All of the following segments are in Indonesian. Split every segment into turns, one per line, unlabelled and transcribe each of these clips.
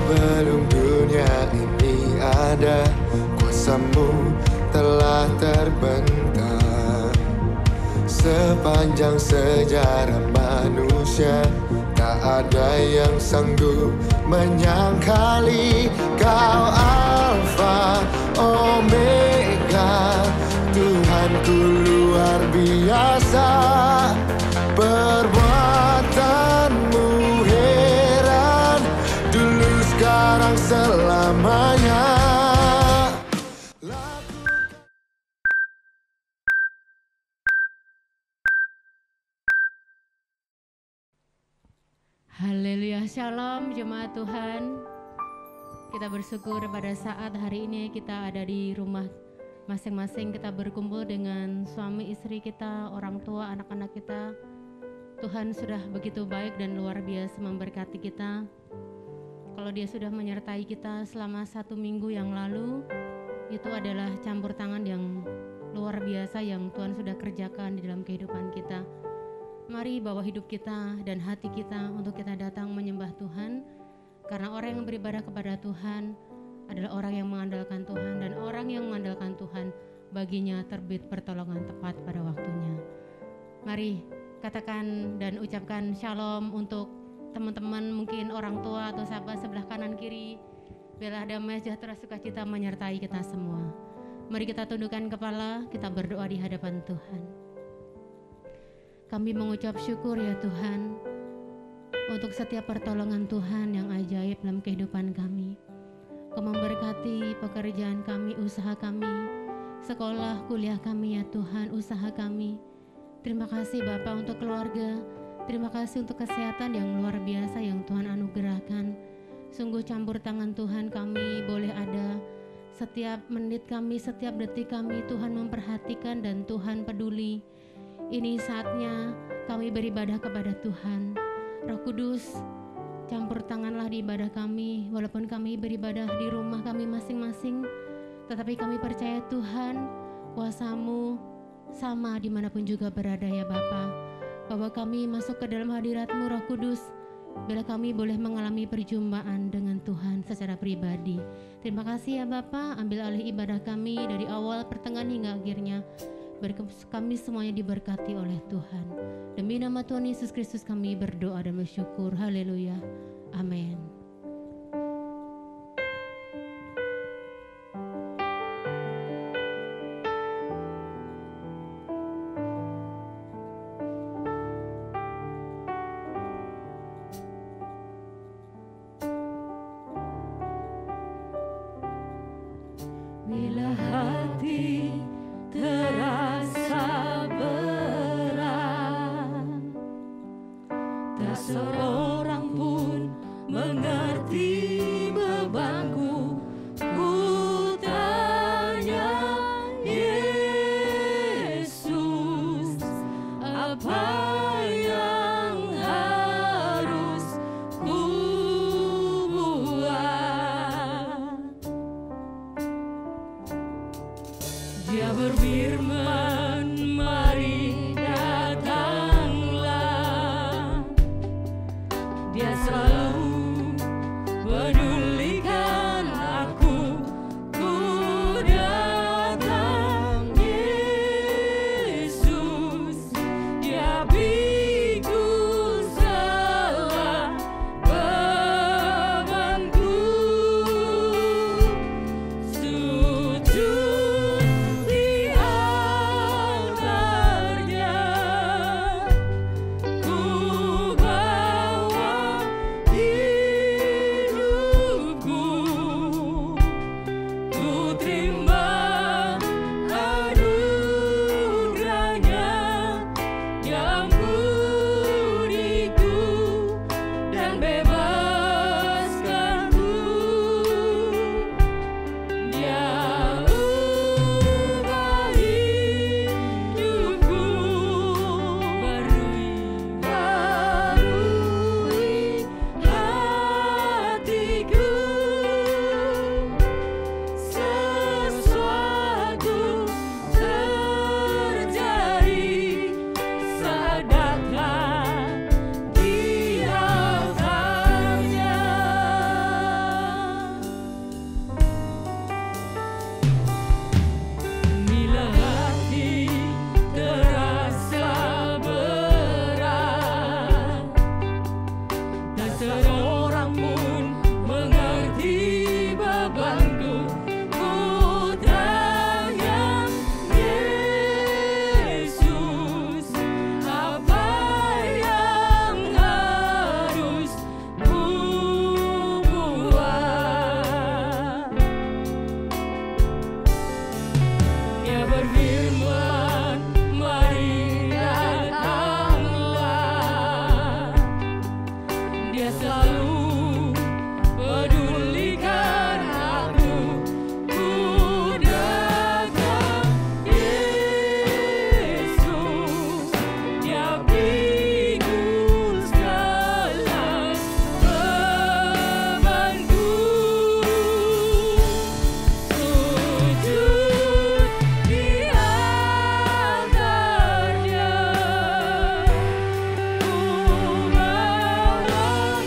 Sebelum dunia ini ada, kuasamu telah terbentang. Sepanjang sejarah manusia, tak ada yang sanggup menyangkali Kau Alfa Omega, Tuhanku luar biasa. Perbuatanmu heran, dulu sekarang selamanya.
Haleluya, shalom jemaat Tuhan. Kita bersyukur pada saat hari ini kita ada di rumah masing-masing, kita berkumpul dengan suami istri kita, orang tua, anak-anak kita. Tuhan sudah begitu baik dan luar biasa memberkati kita. Kalau Dia sudah menyertai kita selama 1 minggu yang lalu, itu adalah campur tangan yang luar biasa yang Tuhan sudah kerjakan di dalam kehidupan kita. Mari bawa hidup kita dan hati kita untuk kita datang menyembah Tuhan, karena orang yang beribadah kepada Tuhan adalah orang yang mengandalkan Tuhan, dan orang yang mengandalkan Tuhan baginya terbit pertolongan tepat pada waktunya. Mari katakan dan ucapkan shalom untuk teman-teman, mungkin orang tua atau sahabat sebelah kanan kiri. Biarlah damai sejahtera sukacita menyertai kita semua. Mari kita tundukkan kepala, kita berdoa di hadapan Tuhan. Kami mengucap syukur ya Tuhan untuk setiap pertolongan Tuhan yang ajaib dalam kehidupan kami. Kau memberkati pekerjaan kami, usaha kami, sekolah, kuliah kami ya Tuhan, usaha kami. Terima kasih Bapa untuk keluarga, terima kasih untuk kesehatan yang luar biasa yang Tuhan anugerahkan. Sungguh campur tangan Tuhan kami boleh ada. Setiap menit kami, setiap detik kami Tuhan memperhatikan dan Tuhan peduli. Ini saatnya kami beribadah kepada Tuhan. Roh Kudus, campur tanganlah di ibadah kami, walaupun kami beribadah di rumah kami masing-masing, tetapi kami percaya Tuhan, kuasa-Mu sama dimanapun juga berada ya Bapa. Bahwa kami masuk ke dalam hadirat-Mu Roh Kudus, bila kami boleh mengalami perjumpaan dengan Tuhan secara pribadi. Terima kasih ya Bapa, ambil alih ibadah kami dari awal, pertengahan hingga akhirnya. Kami semuanya diberkati oleh Tuhan. Demi nama Tuhan Yesus Kristus kami berdoa dan bersyukur. Haleluya. Amin.
Bila hati terasa berat, tak seorang pun mengerti bebanku. Ku tanya Yesus, apa yang harus ku buat? Dia berfirman, mari datanglah. Dia selalu pedulikan aku. Ku datang Yesus, Dia pikul segala bebanku. Sujud di altarnya, ku bawa Dia selalu pedulikan aku. Ku datang Yesus, Dia pikul segala bebanku. Sujud di altarnya, ku melangkah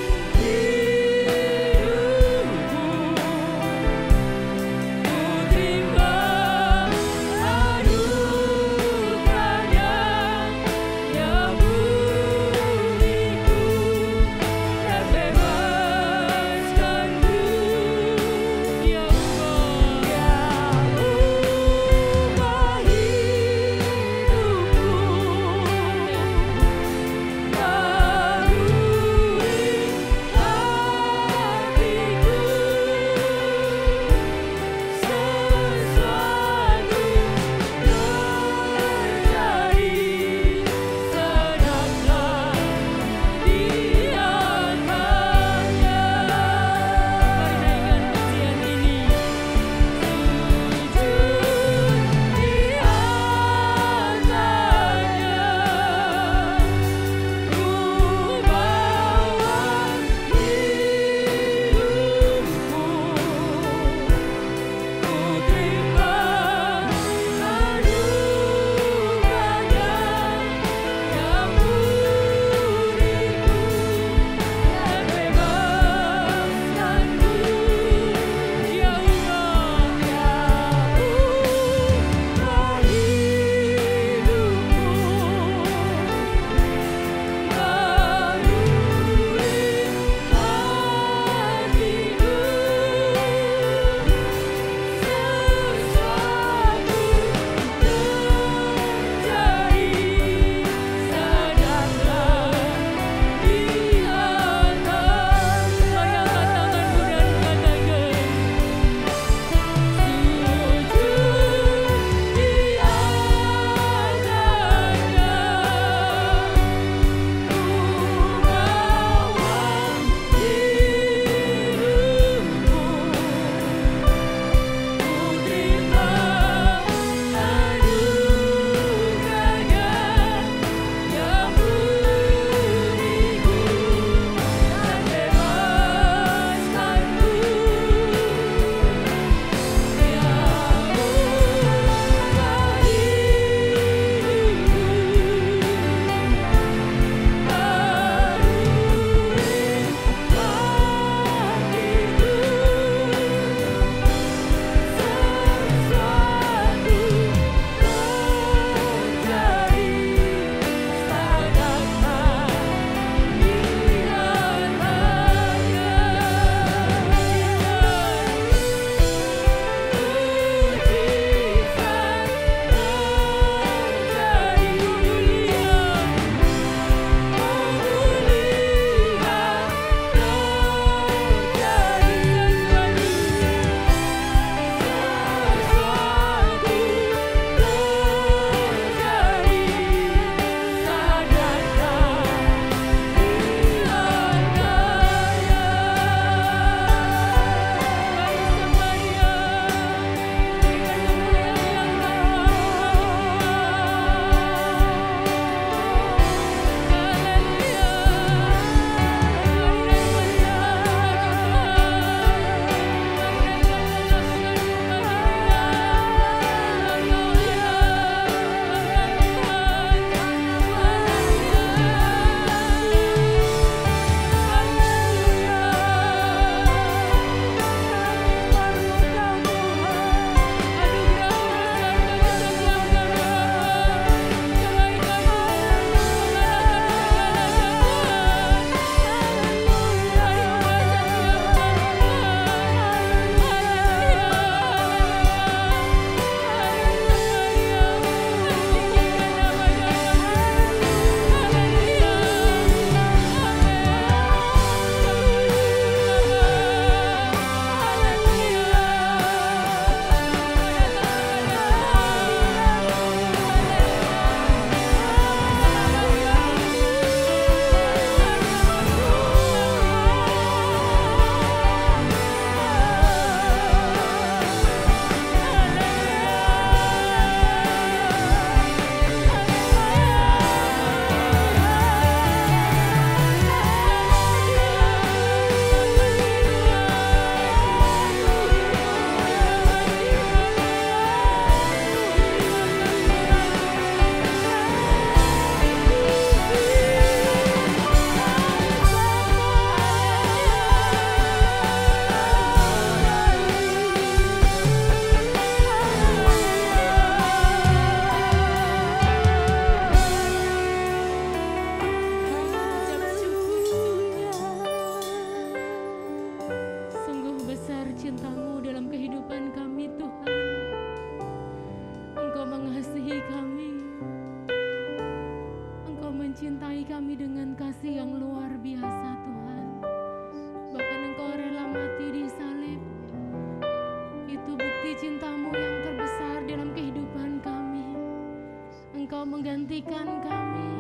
membersihkan kami,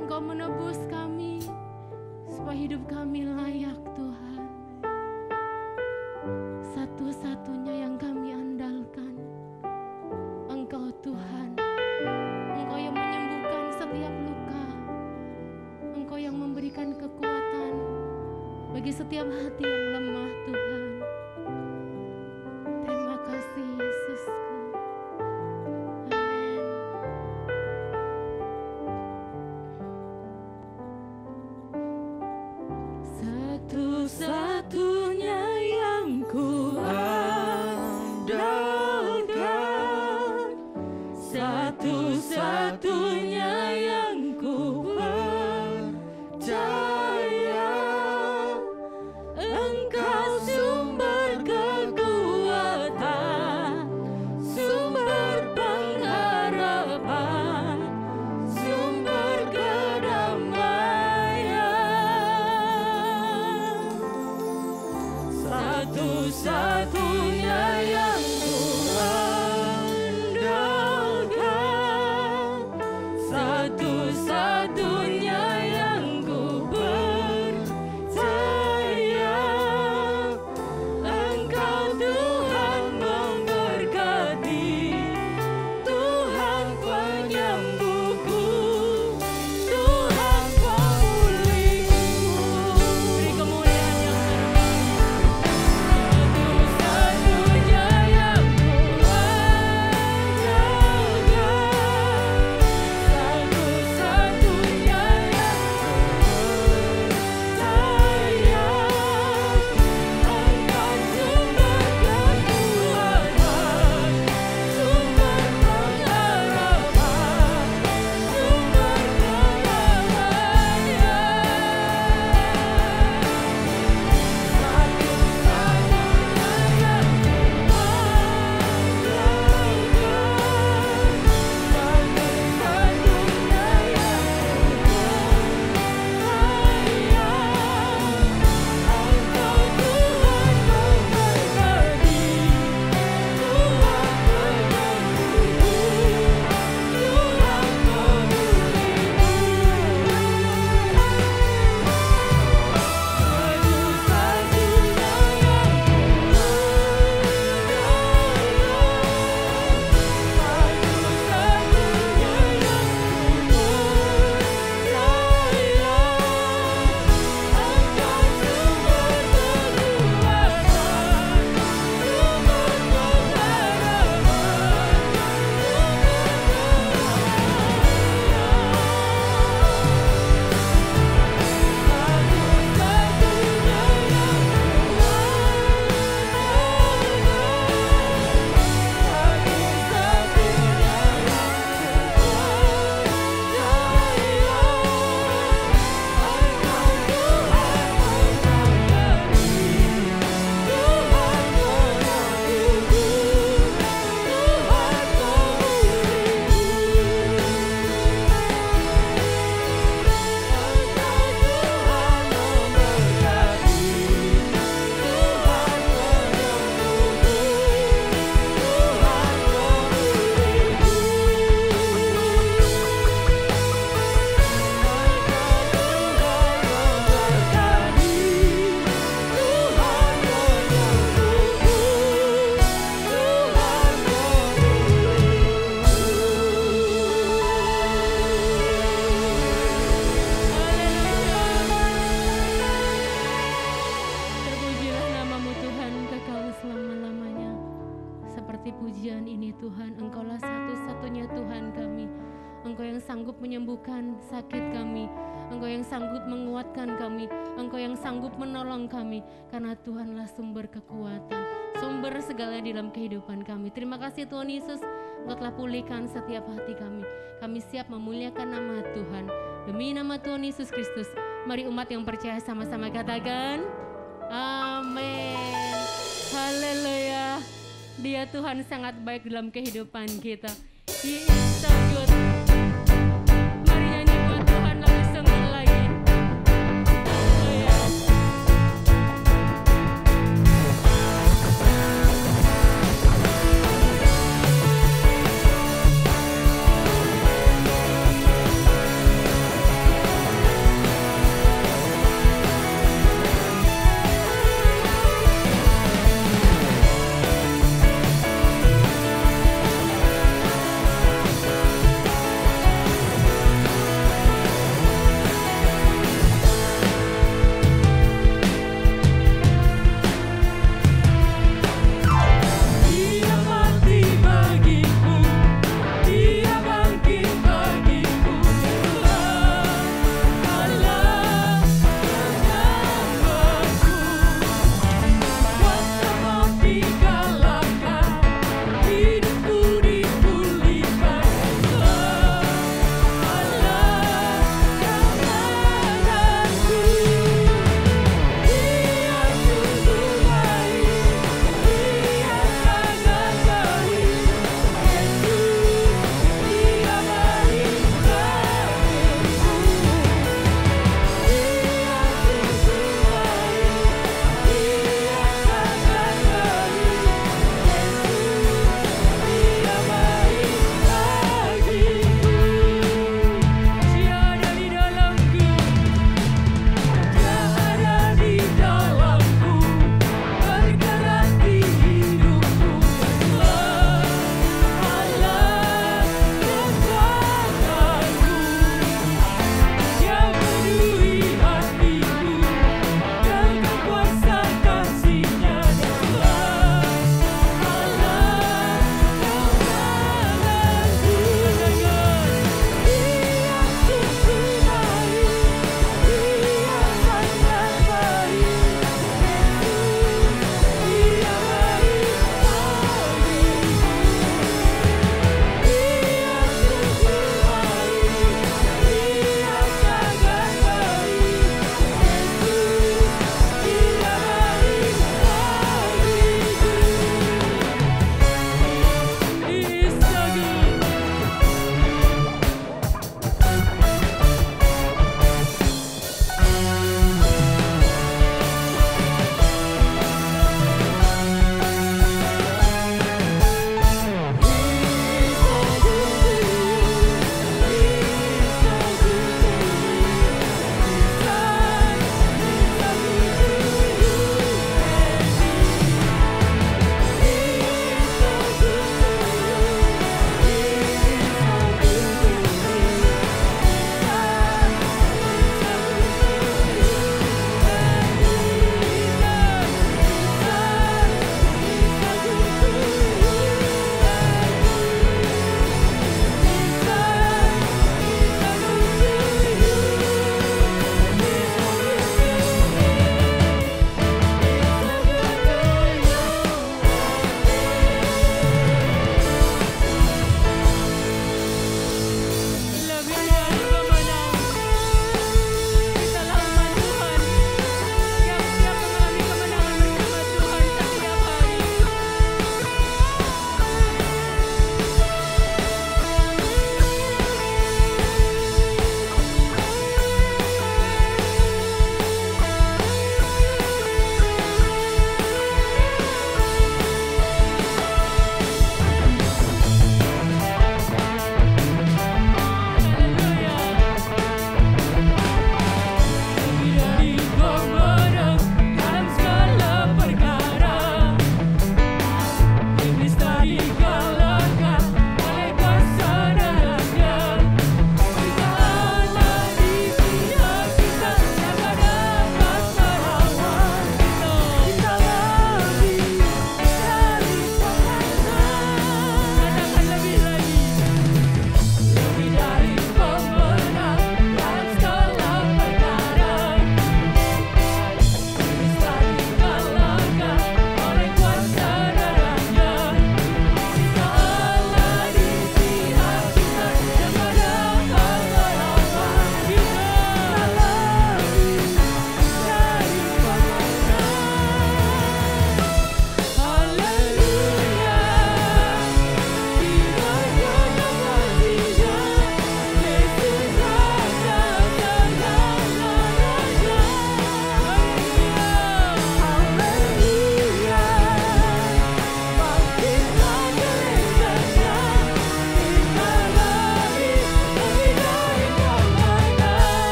Engkau menebus kami, supaya hidup kami layak Tuhan. Satu-satunya yang kami andalkan Engkau Tuhan. Engkau yang menyembuhkan setiap luka, Engkau yang memberikan kekuatan bagi setiap hati yang lemah Tuhan. Terima kasih Yesusku. Amin.
Satu-satunya yang ku andalkan, satu-satunya yang ku percaya, Engkau sumber kekuatan, sumber pengharapan, sumber kedamaian. Satu-satunya yang ku andalkan, satu-satunya yang ku percaya, Engkau Tuhan memberkati, Tuhan penyembuhku, Tuhan pemulihku. Beri kemuliaan yang satu-satunya yang ku
sanggup menyembuhkan sakit kami. Engkau yang sanggup menguatkan kami. Engkau yang sanggup menolong kami. Karena Tuhanlah sumber kekuatan, sumber segala di dalam kehidupan kami. Terima kasih Tuhan Yesus, Engkau telah pulihkan setiap hati kami. Kami siap memuliakan nama Tuhan. Demi nama Tuhan Yesus Kristus, mari umat yang percaya sama-sama katakan amin. Haleluya. Dia Tuhan sangat baik dalam kehidupan kita. He is so good. Mari nyanyi buat Tuhan lebih sungguh lagi. Haleluya.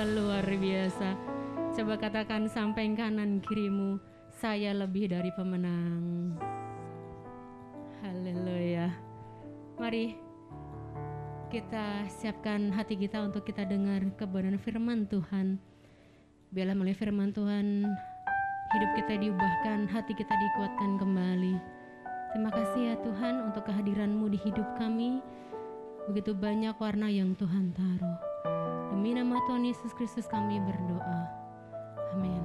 luar biasa. Coba katakan samping kanan kirimu, saya lebih dari pemenang. Haleluya. Mari kita siapkan hati kita untuk kita dengar kebenaran firman Tuhan. Biarlah melalui firman Tuhan hidup kita diubahkan, hati kita dikuatkan kembali. Terima kasih ya Tuhan untuk kehadiran-Mu di hidup kami. Begitu banyak warna yang Tuhan taruh. Demi nama Tuhan Yesus Kristus kami berdoa. Amin.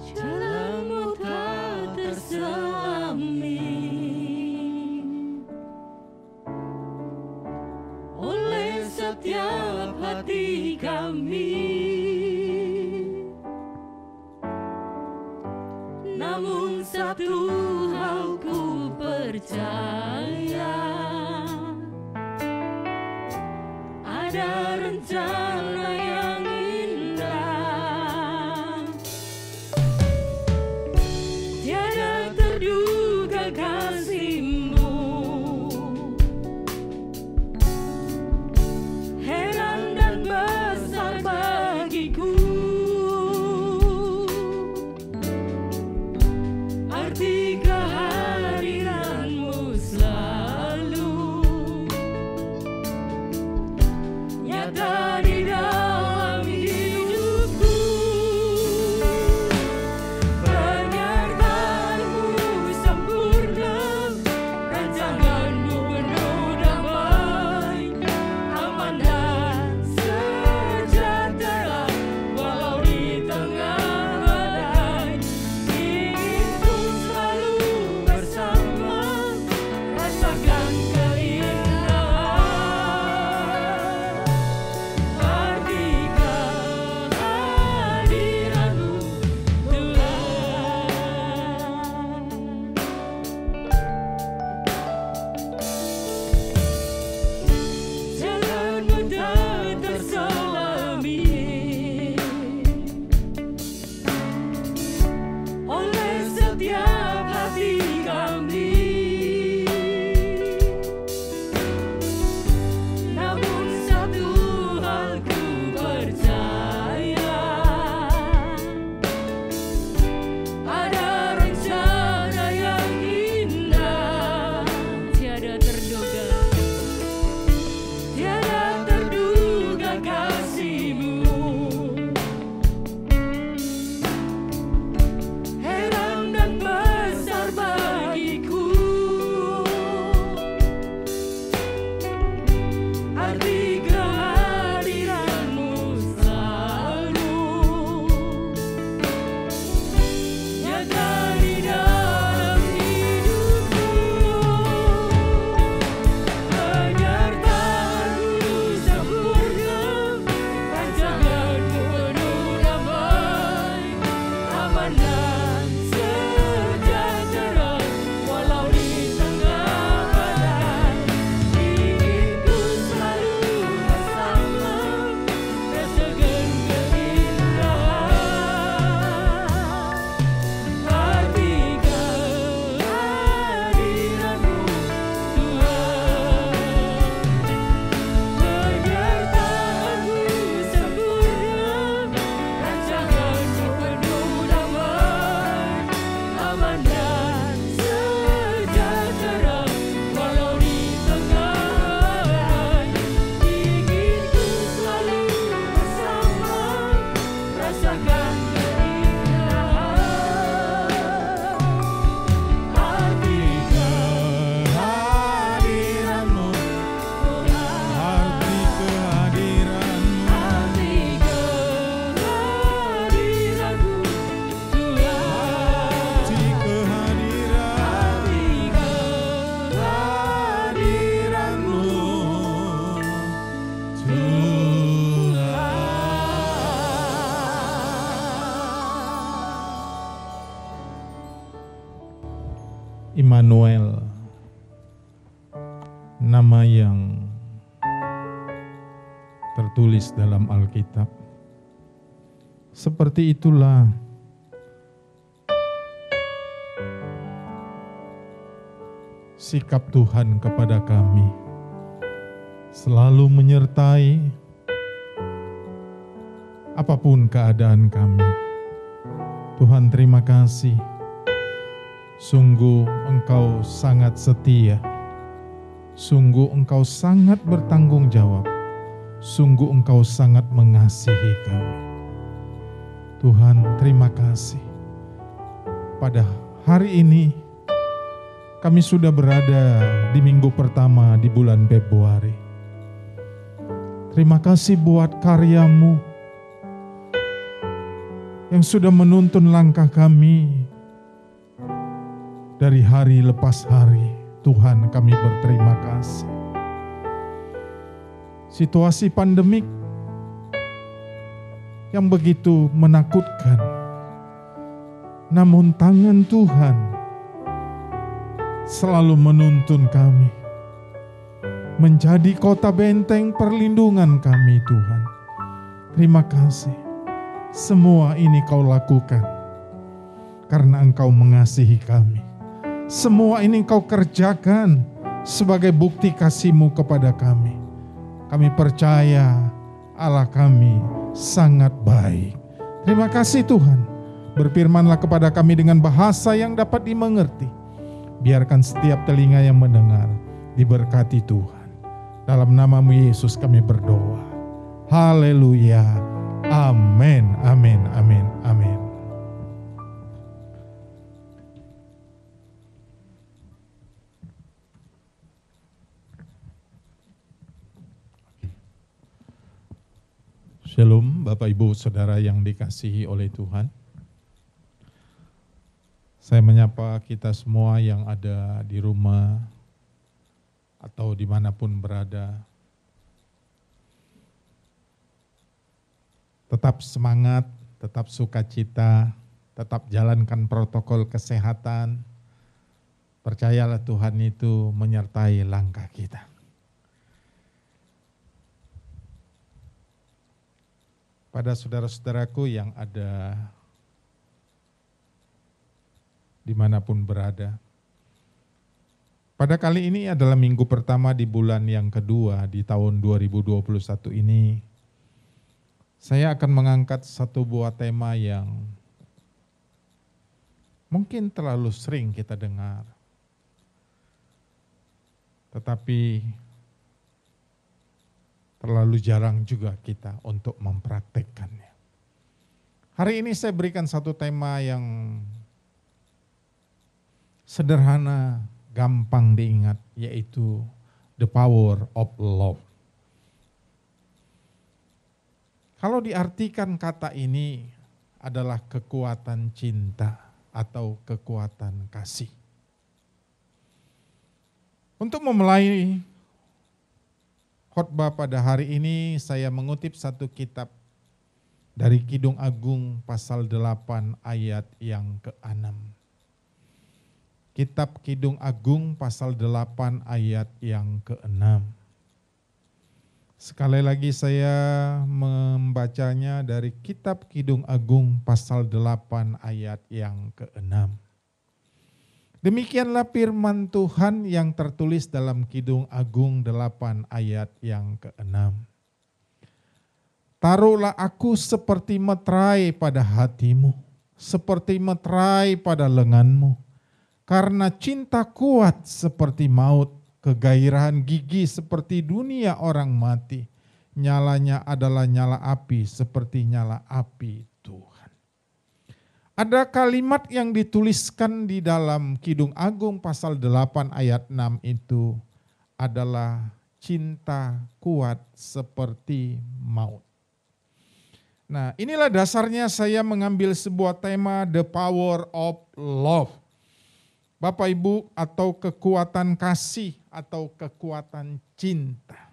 Jalanmu tak terselami oleh setiap hati kami, namun satu hal ku percaya, ada rencana yang indah, tiada terduga kasih-Mu, heran dan besar bagiku, arti kehadiran-Mu selalu nyata di dalam hidupku. Penyertaan-Mu sempurna, rancangan-Mu penuh damai, aman dan sejahtera walau di tengah badai. Inginku selalu bersama, rasakan keindahan, arti kehadiran-Mu Tuhan. Jalan-Mu tak terselami oleh setiap hati kami, namun satu hal ku percaya, ada rencana yang indah, tiada terduga, tiada terduga kasih-Mu, heran dan besar bagiku, arti kehadiran-Mu selalu nyata di dalam hidupku. Penyertaan-Mu sempurna, rancangan-Mu penuh damai, aman dan sejahtera walau di tengah badai. Inginku selalu bersama, rasakan keindahan, arti kehadiran-Mu Tuhan. Penyertaan-Mu sempurna, rancangan-Mu penuh damai, aman dan sejahtera walau di tengah badai. Inginku selalu bersama, rasakan keindahan, arti
Kehadiran-Mu, arti kehadiran-Mu,
arti kehadiran-Mu Tuhan.
arti kehadiran-Mu,
Immanuel, nama yang tertulis dalam Alkitab. Seperti itulah sikap Tuhan kepada kami selalu menyertai apapun keadaan kami. Tuhan, terima kasih. Sungguh Engkau sangat setia. Sungguh Engkau sangat bertanggung jawab. Sungguh Engkau sangat mengasihi kami. Tuhan, terima kasih. Pada hari ini kami sudah berada di minggu pertama di bulan Februari. Terima kasih buat karya-Mu yang sudah menuntun langkah kami dari hari lepas hari. Tuhan, kami berterima kasih. Situasi pandemik yang begitu menakutkan, namun tangan Tuhan selalu menuntun kami menjadi kota benteng perlindungan kami. Tuhan, terima kasih. Semua ini Kau lakukan karena Engkau mengasihi kami. Semua ini Kau kerjakan sebagai bukti kasih-Mu kepada kami. Kami percaya Allah kami sangat baik. Terima kasih Tuhan. Berfirman-Lah kepada kami dengan bahasa yang dapat dimengerti. Biarkan setiap telinga yang mendengar diberkati Tuhan. Dalam nama-Mu Yesus kami berdoa. Haleluya. Amin, amin, amin, amin. Shalom Bapak Ibu Saudara yang dikasihi oleh Tuhan. Saya menyapa kita semua yang ada di rumah atau dimanapun berada. Tetap semangat, tetap sukacita, tetap jalankan protokol kesehatan. Percayalah Tuhan itu menyertai langkah kita. Pada saudara-saudaraku yang ada dimanapun berada. Pada kali ini adalah minggu pertama di bulan yang kedua di tahun 2021 ini. Saya akan mengangkat satu buah tema yang mungkin terlalu sering kita dengar. Tetapi terlalu jarang juga kita untuk mempraktekkannya. Hari ini saya berikan satu tema yang sederhana, gampang diingat, yaitu the power of love. Kalau diartikan kata ini adalah kekuatan cinta atau kekuatan kasih. Untuk memulai khotbah pada hari ini, saya mengutip satu kitab dari Kidung Agung pasal 8 ayat yang ke-6. Kitab Kidung Agung pasal 8 ayat yang ke-6. Sekali lagi saya membacanya dari kitab Kidung Agung pasal 8 ayat yang ke-6. Demikianlah firman Tuhan yang tertulis dalam Kidung Agung 8 ayat yang ke-6. Taruhlah aku seperti meterai pada hatimu, seperti meterai pada lenganmu, karena cinta kuat seperti maut, kegairahan gigi seperti dunia orang mati, nyalanya adalah nyala api seperti nyala api Tuhan. Ada kalimat yang dituliskan di dalam Kidung Agung pasal 8 ayat 6 itu adalah cinta kuat seperti maut. Nah, inilah dasarnya saya mengambil sebuah tema the power of love. Bapak Ibu, atau kekuatan kasih atau kekuatan cinta.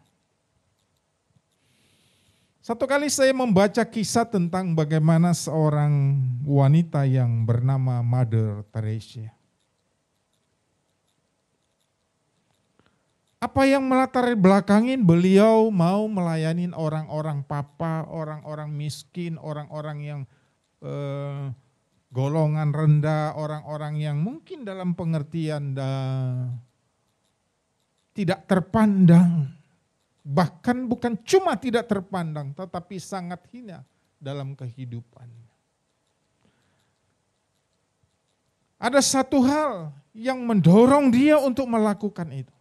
Satu kali saya membaca kisah tentang bagaimana seorang wanita yang bernama Mother Teresa. Apa yang melatar belakangin beliau mau melayani orang-orang papa, orang-orang miskin, orang-orang yang golongan rendah, orang-orang yang mungkin dalam pengertian tidak terpandang. Bahkan bukan cuma tidak terpandang, tetapi sangat hina dalam kehidupannya. Ada satu hal yang mendorong dia untuk melakukan itu.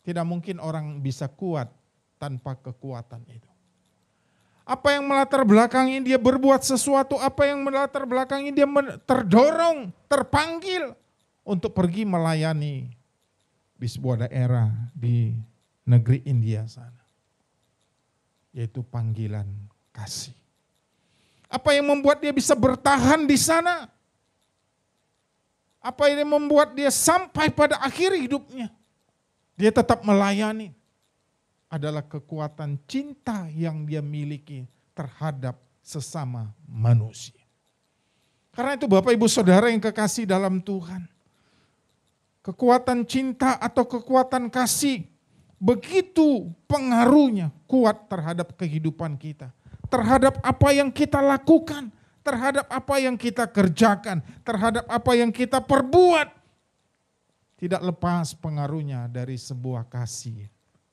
Tidak mungkin orang bisa kuat tanpa kekuatan itu. Apa yang melatar belakangi dia berbuat sesuatu, apa yang melatar belakangi dia terdorong, terpanggil untuk pergi melayani di sebuah daerah di negeri India sana. Yaitu panggilan kasih. Apa yang membuat dia bisa bertahan di sana? Apa yang membuat dia sampai pada akhir hidupnya? Dia tetap melayani. Adalah kekuatan cinta yang dia miliki terhadap sesama manusia. Karena itu Bapak Ibu Saudara yang kekasih dalam Tuhan. Kekuatan cinta atau kekuatan kasih begitu pengaruhnya kuat terhadap kehidupan kita. Terhadap apa yang kita lakukan. Terhadap apa yang kita kerjakan. Terhadap apa yang kita perbuat. Tidak lepas pengaruhnya dari sebuah kasih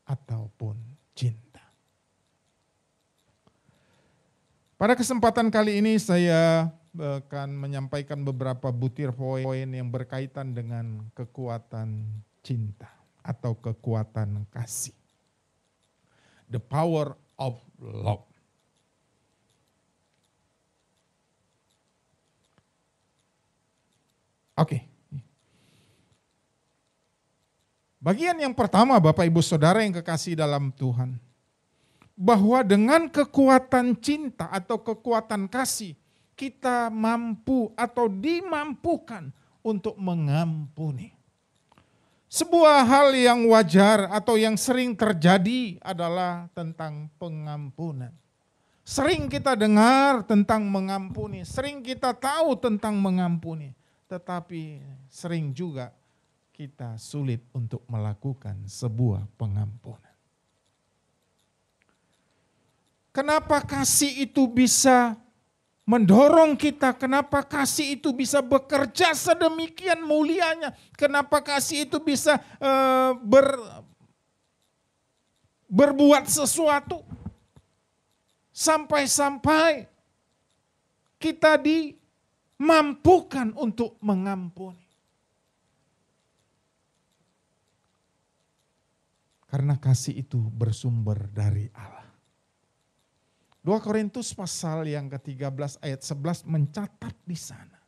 ataupun cinta. Pada kesempatan kali ini saya akan menyampaikan beberapa butir poin yang berkaitan dengan kekuatan cinta atau kekuatan kasih. The power of love. Oke. Bagian yang pertama Bapak Ibu Saudara yang kekasih dalam Tuhan. Bahwa dengan kekuatan cinta atau kekuatan kasih, kita mampu atau dimampukan untuk mengampuni. Sebuah hal yang wajar atau yang sering terjadi adalah tentang pengampunan. Sering kita dengar tentang mengampuni, sering kita tahu tentang mengampuni. Tetapi sering juga kita sulit untuk melakukan sebuah pengampunan. Kenapa kasih itu bisa mendorong kita? Kenapa kasih itu bisa bekerja sedemikian mulianya? Kenapa kasih itu bisa berbuat sesuatu? Sampai-sampai kita dimampukan untuk mengampuni. Karena kasih itu bersumber dari Allah. 2 Korintus pasal yang ke-13 ayat 11 mencatat di sana.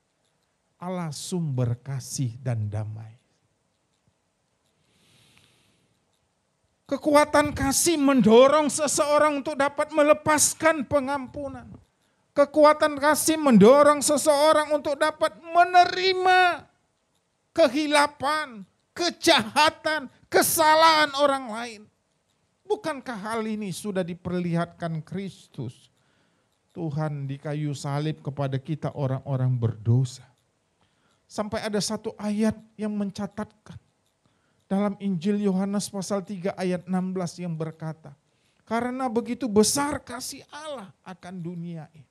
Allah sumber kasih dan damai. Kekuatan kasih mendorong seseorang untuk dapat melepaskan pengampunan. Kekuatan kasih mendorong seseorang untuk dapat menerima kehilapan, kejahatan, kesalahan orang lain. Bukankah hal ini sudah diperlihatkan Kristus? Tuhan di kayu salib kepada kita orang-orang berdosa. Sampai ada satu ayat yang mencatatkan. Dalam Injil Yohanes pasal 3 ayat 16 yang berkata. Karena begitu besar kasih Allah akan dunia ini.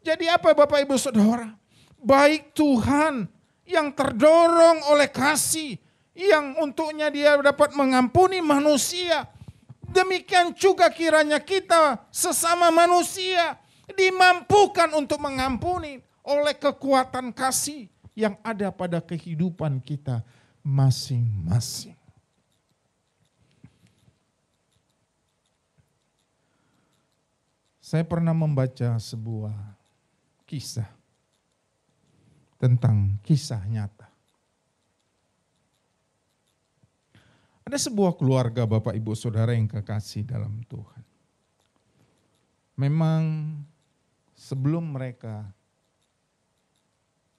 Jadi apa Bapak Ibu Saudara? Baik Tuhan yang terdorong oleh kasih. Yang untuknya dia dapat mengampuni manusia. Demikian juga kiranya kita sesama manusia dimampukan untuk mengampuni oleh kekuatan kasih yang ada pada kehidupan kita masing-masing. Saya pernah membaca sebuah kisah tentang kisah nyata. Ada sebuah keluarga Bapak Ibu Saudara yang kekasih dalam Tuhan. Memang sebelum mereka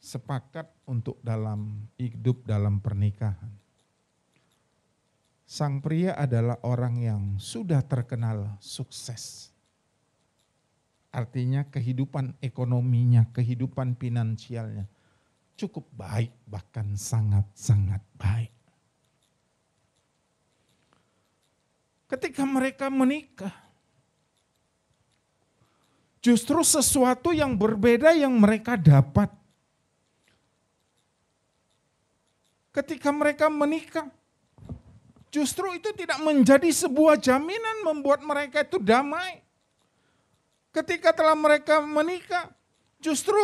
sepakat untuk hidup dalam pernikahan. Sang pria adalah orang yang sudah terkenal sukses. Artinya kehidupan ekonominya, kehidupan finansialnya cukup baik, bahkan sangat-sangat baik. Ketika mereka menikah, justru sesuatu yang berbeda yang mereka dapat. Ketika mereka menikah, Justru itu tidak menjadi sebuah jaminan membuat mereka itu damai. Ketika telah mereka menikah, justru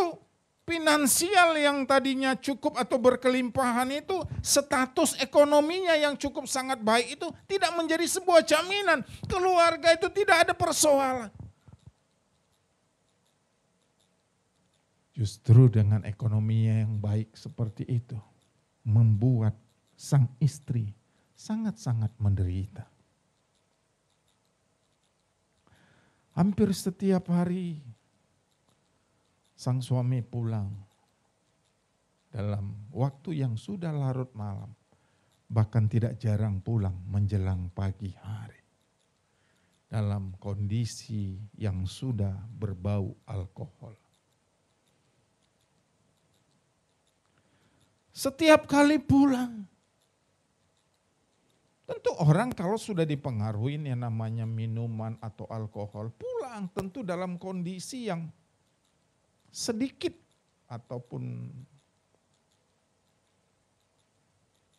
finansial yang tadinya cukup atau berkelimpahan itu, status ekonominya yang cukup sangat baik itu tidak menjadi sebuah jaminan. Keluarga itu tidak ada persoalan. Justru dengan ekonominya yang baik seperti itu, membuat sang istri sangat-sangat menderita. Hampir setiap hari sang suami pulang dalam waktu yang sudah larut malam, bahkan tidak jarang pulang menjelang pagi hari dalam kondisi yang sudah berbau alkohol. Setiap kali pulang, tentu orang kalau sudah dipengaruhi yang namanya minuman atau alkohol, pulang tentu dalam kondisi yang sedikit ataupun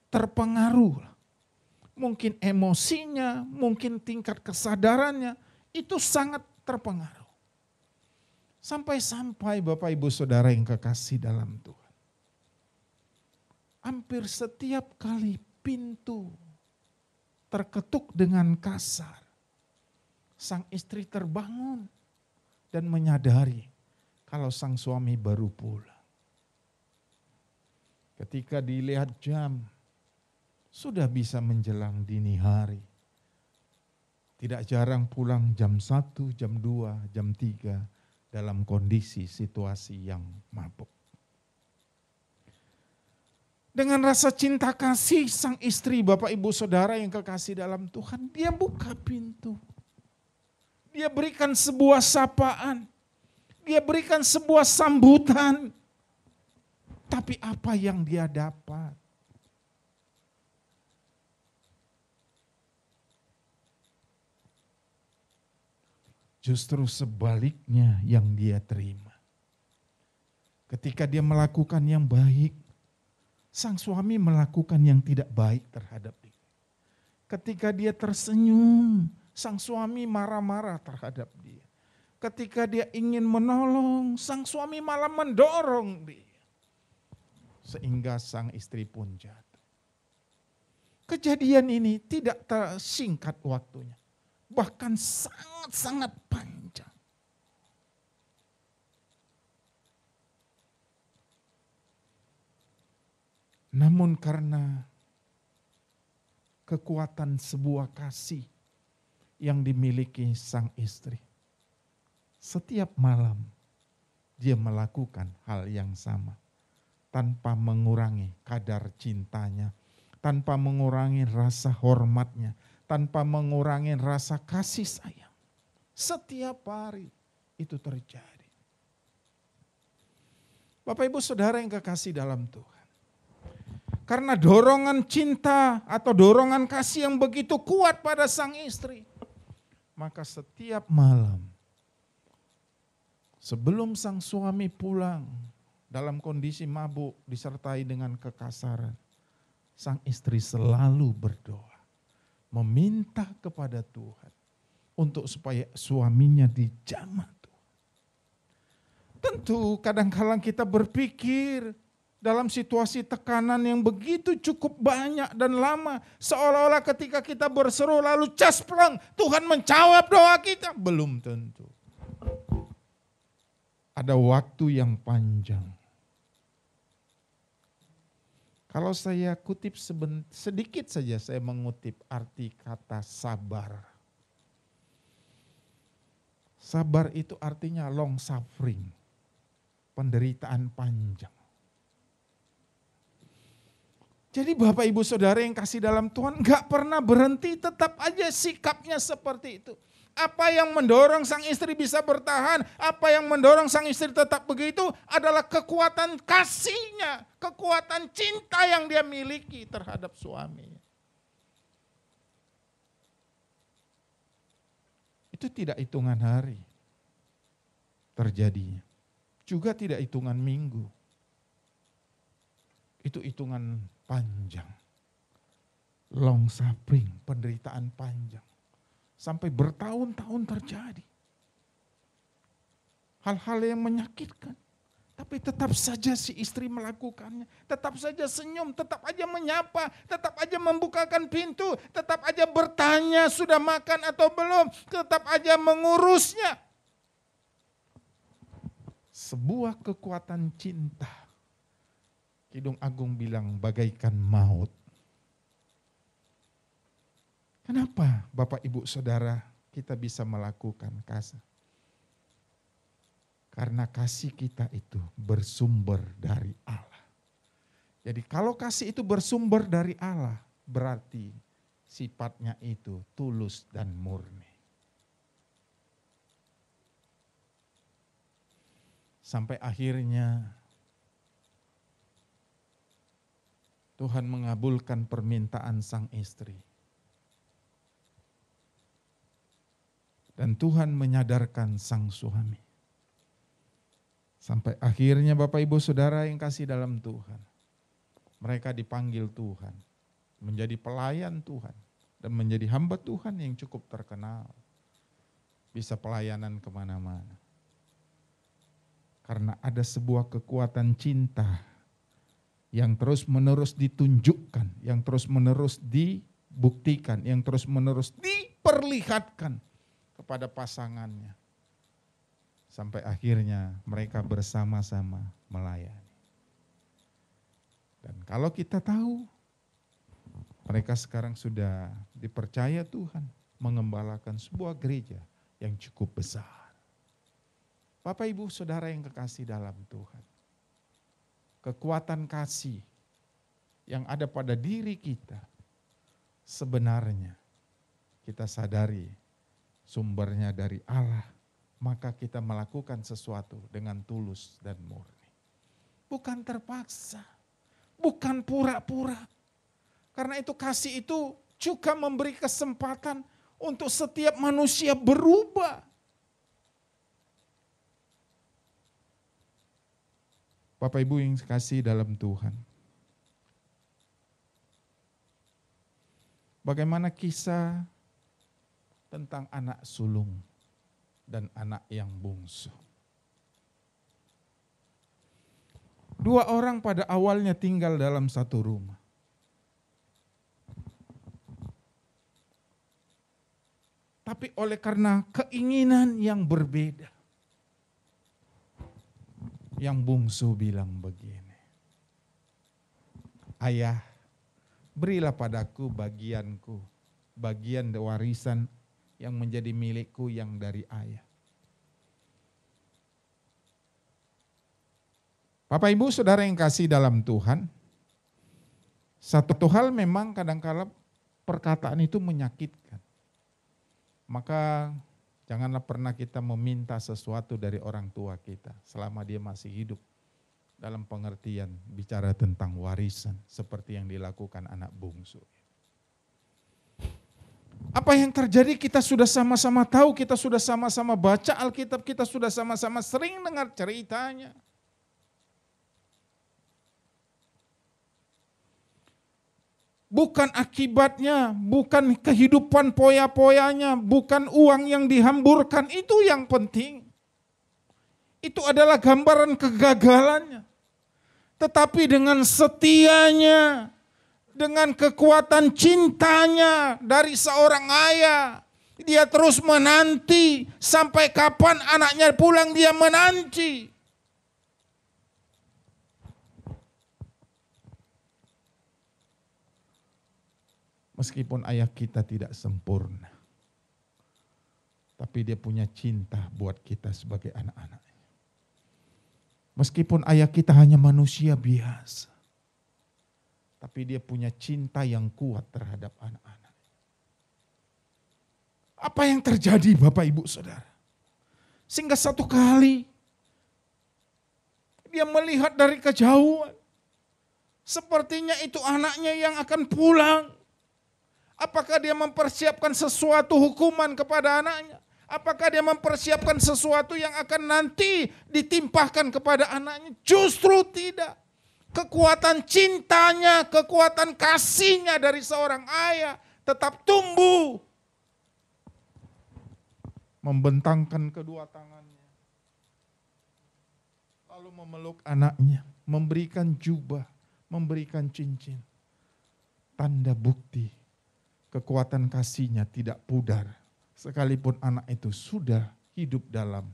terpengaruh. Mungkin emosinya, mungkin tingkat kesadarannya itu sangat terpengaruh. Sampai-sampai Bapak Ibu Saudara yang kekasih dalam Tuhan. Hampir setiap kali pintu terketuk dengan kasar, sang istri terbangun dan menyadari kalau sang suami baru pulang. Ketika dilihat jam, sudah bisa menjelang dini hari. Tidak jarang pulang jam 1, jam 2, jam 3 dalam kondisi situasi yang mabuk. Dengan rasa cinta kasih sang istri, Bapak Ibu Saudara yang kekasih dalam Tuhan, dia buka pintu. Dia berikan sebuah sapaan. Dia berikan sebuah sambutan. Tapi apa yang dia dapat? Justru sebaliknya yang dia terima. Ketika dia melakukan yang baik, sang suami melakukan yang tidak baik terhadap dia. Ketika dia tersenyum, sang suami marah-marah terhadap dia. Ketika dia ingin menolong, sang suami malah mendorong dia. Sehingga sang istri pun jatuh. Kejadian ini tidak tersingkat waktunya. Bahkan sangat-sangat panjang. Namun karena kekuatan sebuah kasih yang dimiliki sang istri, setiap malam dia melakukan hal yang sama tanpa mengurangi kadar cintanya, tanpa mengurangi rasa hormatnya, tanpa mengurangi rasa kasih sayang. Setiap hari itu terjadi. Bapak Ibu Saudara yang kekasih dalam Tuhan. Karena dorongan cinta atau dorongan kasih yang begitu kuat pada sang istri. Maka setiap malam sebelum sang suami pulang dalam kondisi mabuk disertai dengan kekasaran. Sang istri selalu berdoa. Meminta kepada Tuhan untuk supaya suaminya dijamah Tuhan. Tentu kadang-kadang kita berpikir dalam situasi tekanan yang begitu cukup banyak dan lama. Seolah-olah ketika kita berseru lalu caspleng, Tuhan menjawab doa kita. Belum tentu. Ada waktu yang panjang. Kalau saya kutip sedikit saja, saya mengutip arti kata sabar. Sabar itu artinya long suffering, penderitaan panjang. Jadi Bapak Ibu Saudara yang kasih dalam Tuhan gak pernah berhenti, tetap aja sikapnya seperti itu. Apa yang mendorong sang istri bisa bertahan, apa yang mendorong sang istri tetap begitu adalah kekuatan kasihnya, kekuatan cinta yang dia miliki terhadap suaminya. Itu tidak hitungan hari terjadinya, juga tidak hitungan minggu. Itu hitungan panjang. long suffering, penderitaan panjang. Sampai bertahun-tahun terjadi. Hal-hal yang menyakitkan. Tapi tetap saja si istri melakukannya. Tetap saja senyum, tetap aja menyapa, tetap aja membukakan pintu, tetap aja bertanya sudah makan atau belum, tetap aja mengurusnya. Sebuah kekuatan cinta. Kidung Agung bilang bagaikan maut. Kenapa Bapak Ibu Saudara kita bisa melakukan kasih? Karena kasih kita itu bersumber dari Allah. Jadi kalau kasih itu bersumber dari Allah, berarti sifatnya itu tulus dan murni. Sampai akhirnya Tuhan mengabulkan permintaan sang istri. Dan Tuhan menyadarkan sang suami. Sampai akhirnya Bapak Ibu Saudara yang kasih dalam Tuhan. Mereka dipanggil Tuhan. Menjadi pelayan Tuhan. Dan menjadi hamba Tuhan yang cukup terkenal. Bisa pelayanan kemana-mana. Karena ada sebuah kekuatan cinta. Yang terus menerus ditunjukkan. Yang terus menerus dibuktikan. Yang terus menerus diperlihatkan kepada pasangannya. Sampai akhirnya mereka bersama-sama melayani. Dan kalau kita tahu, mereka sekarang sudah dipercaya Tuhan mengembalakan sebuah gereja yang cukup besar. Bapak Ibu Saudara yang kekasih dalam Tuhan. Kekuatan kasih yang ada pada diri kita sebenarnya kita sadari sumbernya dari Allah. Maka kita melakukan sesuatu dengan tulus dan murni. Bukan terpaksa, bukan pura-pura. Karena itu kasih itu juga memberi kesempatan untuk setiap manusia berubah. Bapak Ibu yang kasih dalam Tuhan. Bagaimana kisah tentang anak sulung dan anak yang bungsu. Dua orang pada awalnya tinggal dalam satu rumah. Tapi oleh karena keinginan yang berbeda, yang bungsu bilang begini, "Ayah, berilah padaku bagianku, bagian warisan yang menjadi milikku yang dari ayah." Bapak Ibu Saudara yang kasih dalam Tuhan, satu hal memang kadang-kala perkataan itu menyakitkan. Maka janganlah pernah kita meminta sesuatu dari orang tua kita selama dia masih hidup. Dalam pengertian bicara tentang warisan seperti yang dilakukan anak bungsu. Apa yang terjadi kita sudah sama-sama tahu, kita sudah sama-sama baca Alkitab, kita sudah sama-sama sering dengar ceritanya. Bukan akibatnya, bukan kehidupan poya-poyanya, bukan uang yang dihamburkan, itu yang penting. Itu adalah gambaran kegagalannya. Tetapi dengan setianya, dengan kekuatan cintanya dari seorang ayah, dia terus menanti sampai kapan anaknya pulang dia menanti. Meskipun ayah kita tidak sempurna, tapi dia punya cinta buat kita sebagai anak-anaknya. Meskipun ayah kita hanya manusia biasa, tapi dia punya cinta yang kuat terhadap anak-anak. Apa yang terjadi Bapak Ibu Saudara? Sehingga satu kali dia melihat dari kejauhan, sepertinya itu anaknya yang akan pulang. Apakah dia mempersiapkan sesuatu hukuman kepada anaknya? Apakah dia mempersiapkan sesuatu yang akan nanti ditimpahkan kepada anaknya? Justru tidak. kekuatan cintanya, kekuatan kasihnya dari seorang ayah tetap tumbuh. Membentangkan kedua tangannya. Lalu memeluk anaknya, memberikan jubah, memberikan cincin. Tanda bukti kekuatan kasihnya tidak pudar. Sekalipun anak itu sudah hidup dalam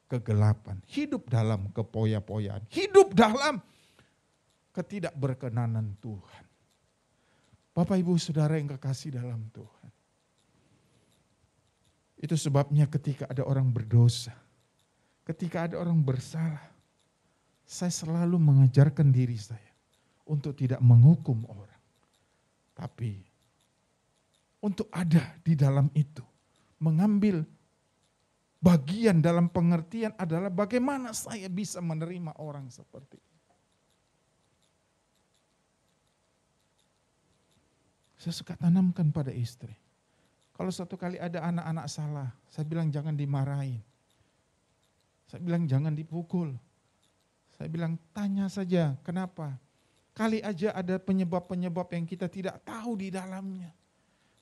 kegelapan, hidup dalam kepoya-poyaan, hidup dalam ketidakberkenanan Tuhan. Bapak Ibu Saudara yang kekasih dalam Tuhan. Itu sebabnya ketika ada orang berdosa, ketika ada orang bersalah, saya selalu mengajarkan diri saya untuk tidak menghukum orang. Tapi untuk ada di dalam itu, mengambil bagian dalam pengertian adalah bagaimana saya bisa menerima orang seperti itu. Saya suka tanamkan pada istri. Kalau satu kali ada anak-anak salah, saya bilang jangan dimarahin. Saya bilang jangan dipukul. Saya bilang tanya saja kenapa. Kali aja ada penyebab-penyebab yang kita tidak tahu di dalamnya.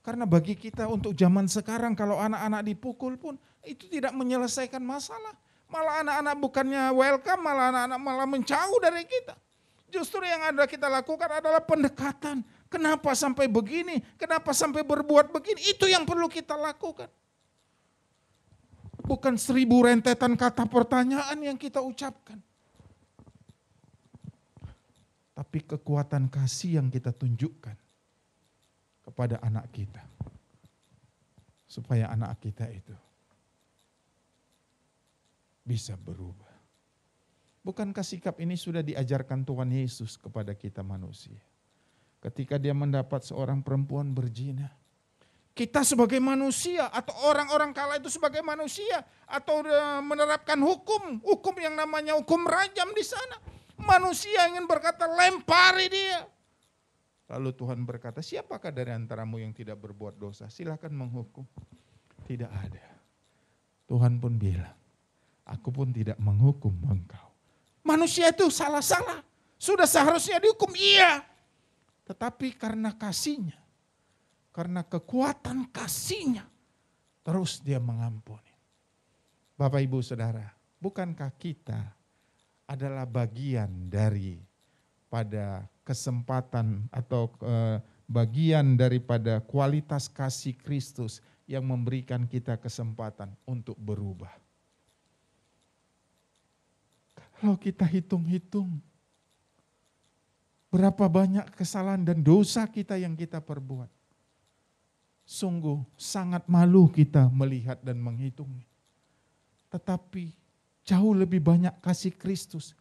Karena bagi kita untuk zaman sekarang kalau anak-anak dipukul pun itu tidak menyelesaikan masalah. Malah anak-anak bukannya welcome, malah anak-anak malah menjauh dari kita. Justru yang ada kita lakukan adalah pendekatan. Kenapa sampai begini? Kenapa sampai berbuat begini? Itu yang perlu kita lakukan. Bukan 1000 rentetan kata pertanyaan yang kita ucapkan. Tapi kekuatan kasih yang kita tunjukkan kepada anak kita. Supaya anak kita itu bisa berubah. Bukankah sikap ini sudah diajarkan Tuhan Yesus kepada kita manusia? Ketika dia mendapat seorang perempuan berzina. Kita sebagai manusia atau orang-orang kala itu sebagai manusia. Atau menerapkan hukum yang namanya hukum rajam di sana. Manusia ingin berkata lempari dia. Lalu Tuhan berkata siapakah dari antaramu yang tidak berbuat dosa? Silakan menghukum. Tidak ada. Tuhan pun bilang aku pun tidak menghukum engkau. Manusia itu salah-salah. Sudah seharusnya dihukum, iya. Tetapi karena kasihnya, karena kekuatan kasihnya, terus dia mengampuni. Bapak Ibu Saudara, bukankah kita adalah bagian dari pada kesempatan atau bagian daripada kualitas kasih Kristus yang memberikan kita kesempatan untuk berubah. Kalau kita hitung-hitung, berapa banyak kesalahan dan dosa kita yang kita perbuat. Sungguh sangat malu kita melihat dan menghitungnya. Tetapi jauh lebih banyak kasih Kristus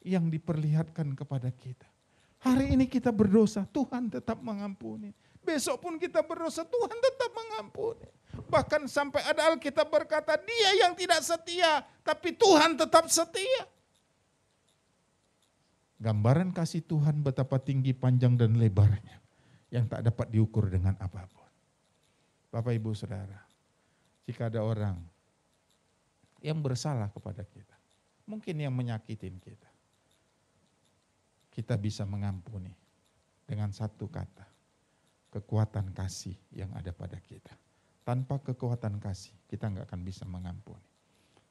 yang diperlihatkan kepada kita. Hari ini kita berdosa, Tuhan tetap mengampuni. Besok pun kita berdosa, Tuhan tetap mengampuni. Bahkan sampai ada Alkitab berkata, dia yang tidak setia, tapi Tuhan tetap setia. Gambaran kasih Tuhan betapa tinggi, panjang, dan lebarnya yang tak dapat diukur dengan apapun. Bapak Ibu Saudara, jika ada orang yang bersalah kepada kita, mungkin yang menyakitin kita, kita bisa mengampuni dengan satu kata, kekuatan kasih yang ada pada kita. Tanpa kekuatan kasih, kita nggak akan bisa mengampuni.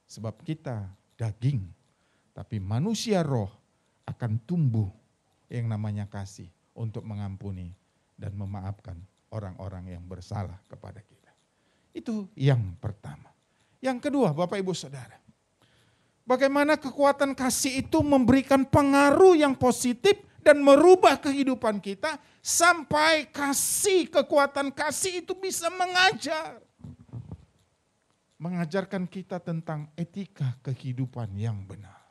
Sebab kita daging, tapi manusia roh akan tumbuh yang namanya kasih untuk mengampuni dan memaafkan orang-orang yang bersalah kepada kita. Itu yang pertama. Yang kedua, Bapak Ibu Saudara, bagaimana kekuatan kasih itu memberikan pengaruh yang positif dan merubah kehidupan kita sampai kekuatan kasih itu bisa mengajarkan kita tentang etika kehidupan yang benar.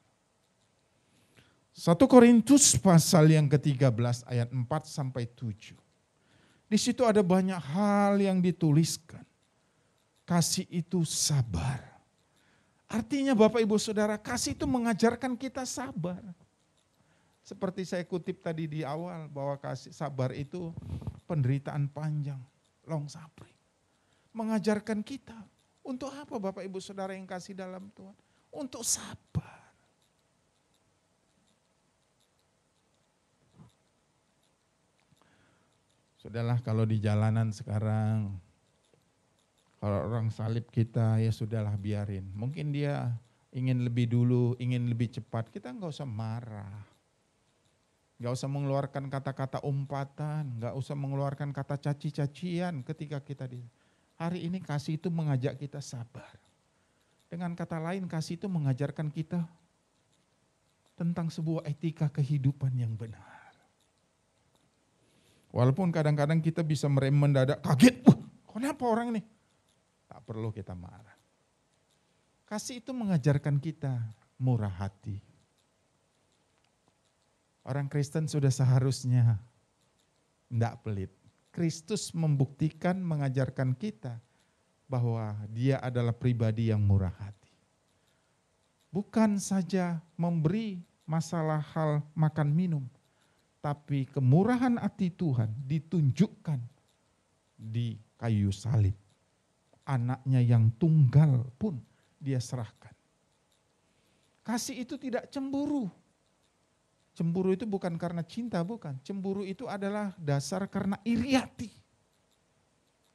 1 Korintus pasal yang ke-13 ayat 4 sampai 7. Di situ ada banyak hal yang dituliskan. Kasih itu sabar. Artinya Bapak Ibu Saudara, kasih itu mengajarkan kita sabar. Seperti saya kutip tadi di awal bahwa kasih sabar itu penderitaan panjang, long suffering. Mengajarkan kita untuk apa Bapak Ibu Saudara yang kasih dalam Tuhan? Untuk sabar. Sudahlah kalau di jalanan sekarang, kalau orang salib kita ya sudahlah biarin. Mungkin dia ingin lebih dulu, ingin lebih cepat, kita nggak usah marah. Nggak usah mengeluarkan kata-kata umpatan, nggak usah mengeluarkan kata caci-cacian ketika kita di hari ini. Kasih itu mengajak kita sabar. Dengan kata lain, kasih itu mengajarkan kita tentang sebuah etika kehidupan yang benar. Walaupun kadang-kadang kita bisa merem mendadak, kaget, kenapa orang ini? Tak perlu kita marah. Kasih itu mengajarkan kita murah hati. Orang Kristen sudah seharusnya tidak pelit. Kristus membuktikan, mengajarkan kita bahwa dia adalah pribadi yang murah hati. Bukan saja memberi masalah hal makan minum, tapi kemurahan hati Tuhan ditunjukkan di kayu salib. Anaknya yang tunggal pun dia serahkan. Kasih itu tidak cemburu. Cemburu itu bukan karena cinta, bukan. Cemburu itu adalah dasar karena iri hati.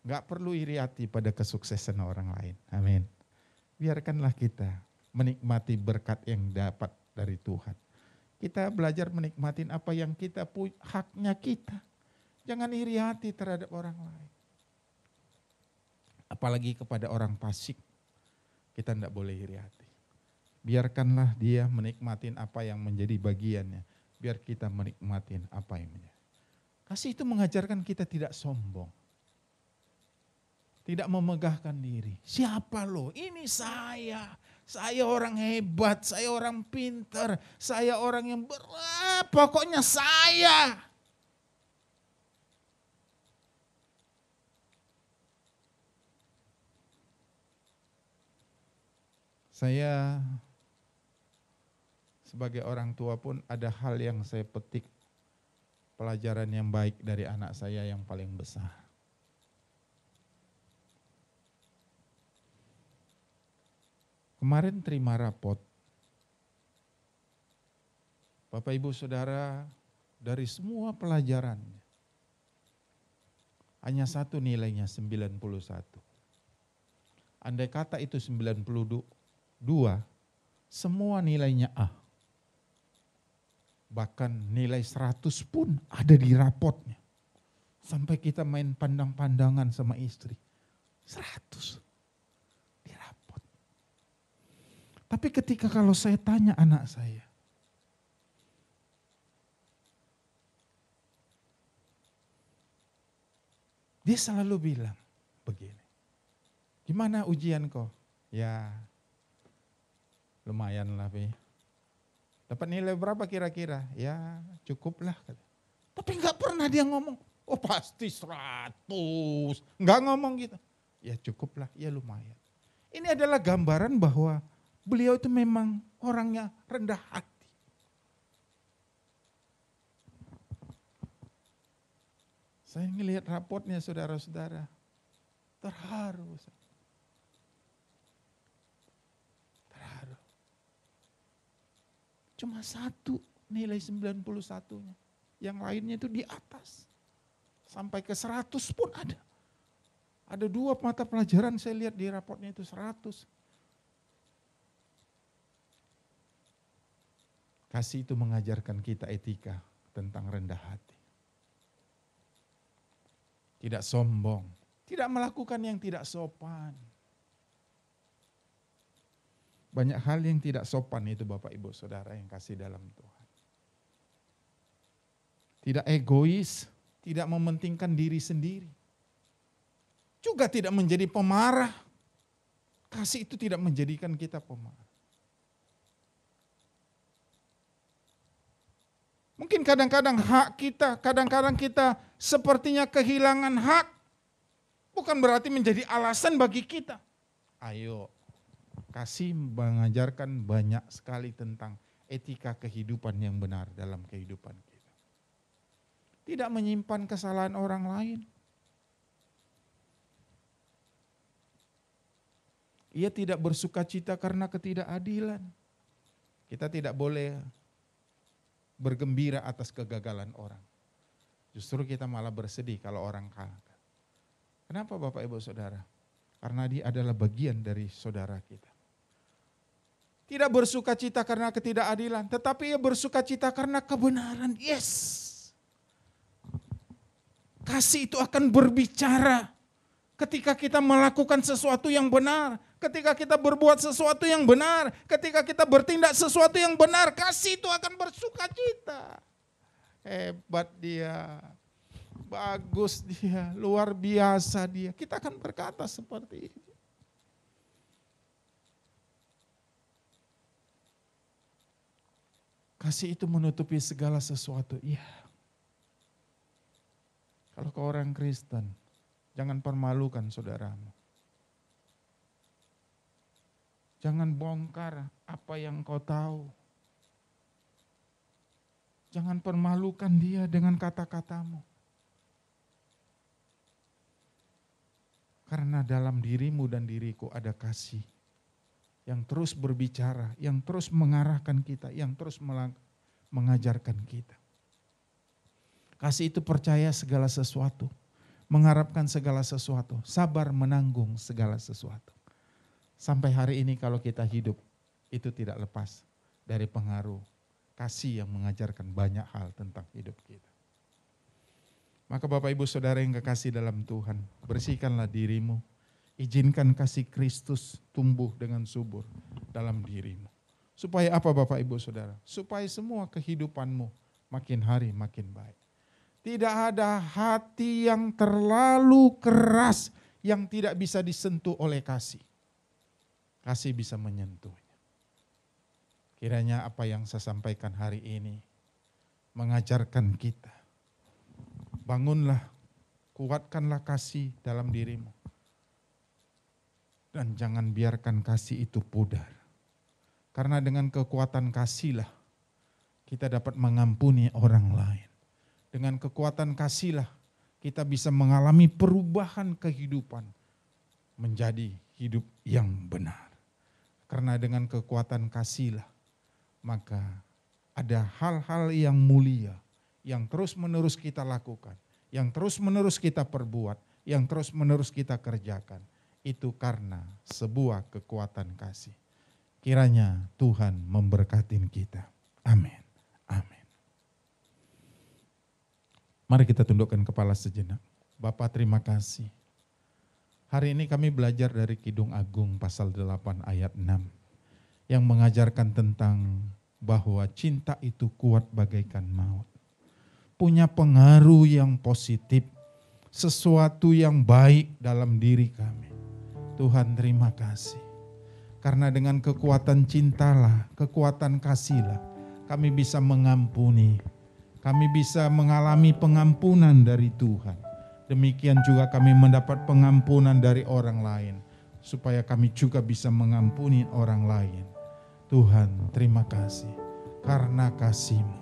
Gak perlu iri hati pada kesuksesan orang lain. Amin. Biarkanlah kita menikmati berkat yang dapat dari Tuhan. Kita belajar menikmati apa yang kita punya, haknya kita. Jangan iri hati terhadap orang lain. Apalagi kepada orang fasik. Kita tidak boleh iri hati. Biarkanlah dia menikmati apa yang menjadi bagiannya. Biar kita menikmati apa yang menjadi. Kasih itu mengajarkan kita tidak sombong. Tidak memegahkan diri. Siapa lo? Ini saya. Saya orang hebat, saya orang pintar, saya orang yang berat. Pokoknya saya. Saya sebagai orang tua pun ada hal yang saya petik. Pelajaran yang baik dari anak saya yang paling besar. Kemarin terima rapot. Bapak Ibu Saudara, dari semua pelajarannya, hanya satu nilainya 91. Andai kata itu 92, semua nilainya A. Bahkan nilai 100 pun ada di rapotnya. Sampai kita main pandang-pandangan sama istri. 100. Tapi ketika kalau saya tanya anak saya, dia selalu bilang begini, gimana ujian kau? Ya lumayan lah. Dapat nilai berapa kira-kira? Ya cukup lah. Tapi gak pernah dia ngomong, oh pasti 100. Gak ngomong gitu. Ya cukup lah, ya lumayan. Ini adalah gambaran bahwa beliau itu memang orangnya rendah hati. Saya ngelihat rapotnya saudara-saudara, terharu. Terharu. Cuma satu nilai 91-nya. Yang lainnya itu di atas. Sampai ke 100 pun ada. Ada 2 mata pelajaran saya lihat di rapotnya itu 100. Kasih itu mengajarkan kita etika tentang rendah hati. Tidak sombong, tidak melakukan yang tidak sopan. Banyak hal yang tidak sopan itu Bapak Ibu Saudara yang kasih dalam Tuhan. Tidak egois, tidak mementingkan diri sendiri. Juga tidak menjadi pemarah. Kasih itu tidak menjadikan kita pemarah. Mungkin kadang-kadang hak kita, kadang-kadang kita sepertinya kehilangan hak. Bukan berarti menjadi alasan bagi kita. Ayo, kasih mengajarkan banyak sekali tentang etika kehidupan yang benar dalam kehidupan kita. Tidak menyimpan kesalahan orang lain. Ia tidak bersukacita karena ketidakadilan. Kita tidak boleh bergembira atas kegagalan orang. Justru kita malah bersedih kalau orang kalah. Kenapa Bapak Ibu Saudara? Karena dia adalah bagian dari saudara kita. Tidak bersuka cita karena ketidakadilan, tetapi ia bersuka cita karena kebenaran. Yes. Kasih itu akan berbicara ketika kita melakukan sesuatu yang benar, ketika kita berbuat sesuatu yang benar, ketika kita bertindak sesuatu yang benar, kasih itu akan bersuka cita. Hebat dia, bagus dia, luar biasa dia. Kita akan berkata seperti ini. Kasih itu menutupi segala sesuatu. Iya. Kalau kau orang Kristen, jangan permalukan saudaramu. Jangan bongkar apa yang kau tahu. Jangan permalukan dia dengan kata-katamu. Karena dalam dirimu dan diriku ada kasih yang terus berbicara, yang terus mengarahkan kita, yang terus mengajarkan kita. Kasih itu percaya segala sesuatu, mengharapkan segala sesuatu, sabar menanggung segala sesuatu. Sampai hari ini kalau kita hidup, itu tidak lepas dari pengaruh kasih yang mengajarkan banyak hal tentang hidup kita. Maka Bapak Ibu Saudara yang kekasih dalam Tuhan, bersihkanlah dirimu, izinkan kasih Kristus tumbuh dengan subur dalam dirimu. Supaya apa Bapak Ibu Saudara? Supaya semua kehidupanmu makin hari makin baik. Tidak ada hati yang terlalu keras yang tidak bisa disentuh oleh kasih. Kasih bisa menyentuhnya. Kiranya apa yang saya sampaikan hari ini mengajarkan kita. Bangunlah, kuatkanlah kasih dalam dirimu. Dan jangan biarkan kasih itu pudar. Karena dengan kekuatan kasihlah kita dapat mengampuni orang lain. Dengan kekuatan kasihlah kita bisa mengalami perubahan kehidupan menjadi hidup yang benar. Karena dengan kekuatan kasihlah maka ada hal-hal yang mulia yang terus-menerus kita lakukan, yang terus-menerus kita perbuat, yang terus-menerus kita kerjakan. Itu karena sebuah kekuatan kasih. Kiranya Tuhan memberkatin kita. Amin. Amin. Mari kita tundukkan kepala sejenak. Bapa terima kasih. Hari ini kami belajar dari Kidung Agung pasal 8 ayat 6. Yang mengajarkan tentang bahwa cinta itu kuat bagaikan maut. Punya pengaruh yang positif. Sesuatu yang baik dalam diri kami. Tuhan terima kasih. Karena dengan kekuatan cintalah, kekuatan kasihlah, kami bisa mengampuni. Kami bisa mengalami pengampunan dari Tuhan. Demikian juga kami mendapat pengampunan dari orang lain. Supaya kami juga bisa mengampuni orang lain. Tuhan terima kasih. Karena kasih-Mu.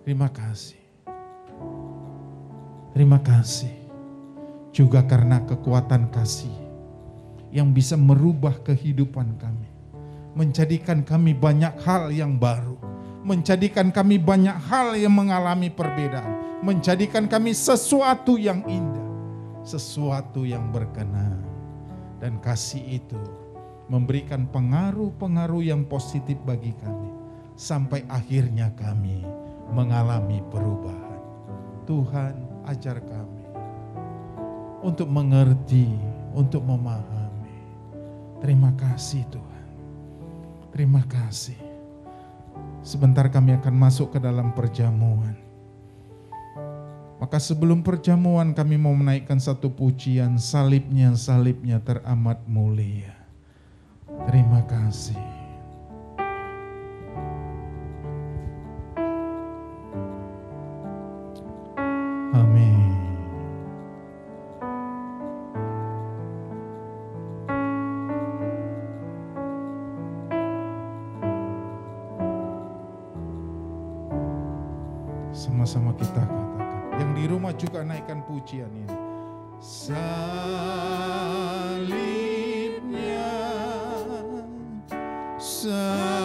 Terima kasih. Terima kasih. Juga karena kekuatan kasih. Yang bisa merubah kehidupan kami. Menjadikan kami banyak hal yang baru. Menjadikan kami banyak hal yang mengalami perbedaan. Menjadikan kami sesuatu yang indah. Sesuatu yang berkenan. Dan kasih itu memberikan pengaruh-pengaruh yang positif bagi kami. Sampai akhirnya kami mengalami perubahan. Tuhan ajar kami. Untuk mengerti, untuk memahami. Terima kasih Tuhan. Terima kasih. Sebentar kami akan masuk ke dalam perjamuan. Maka sebelum perjamuan kami mau menaikkan satu pujian, salibnya teramat mulia. Terima kasih. Amin. Sama-sama kita katakan. Yang di rumah juga naikkan pujian ini. Salibnya, salibnya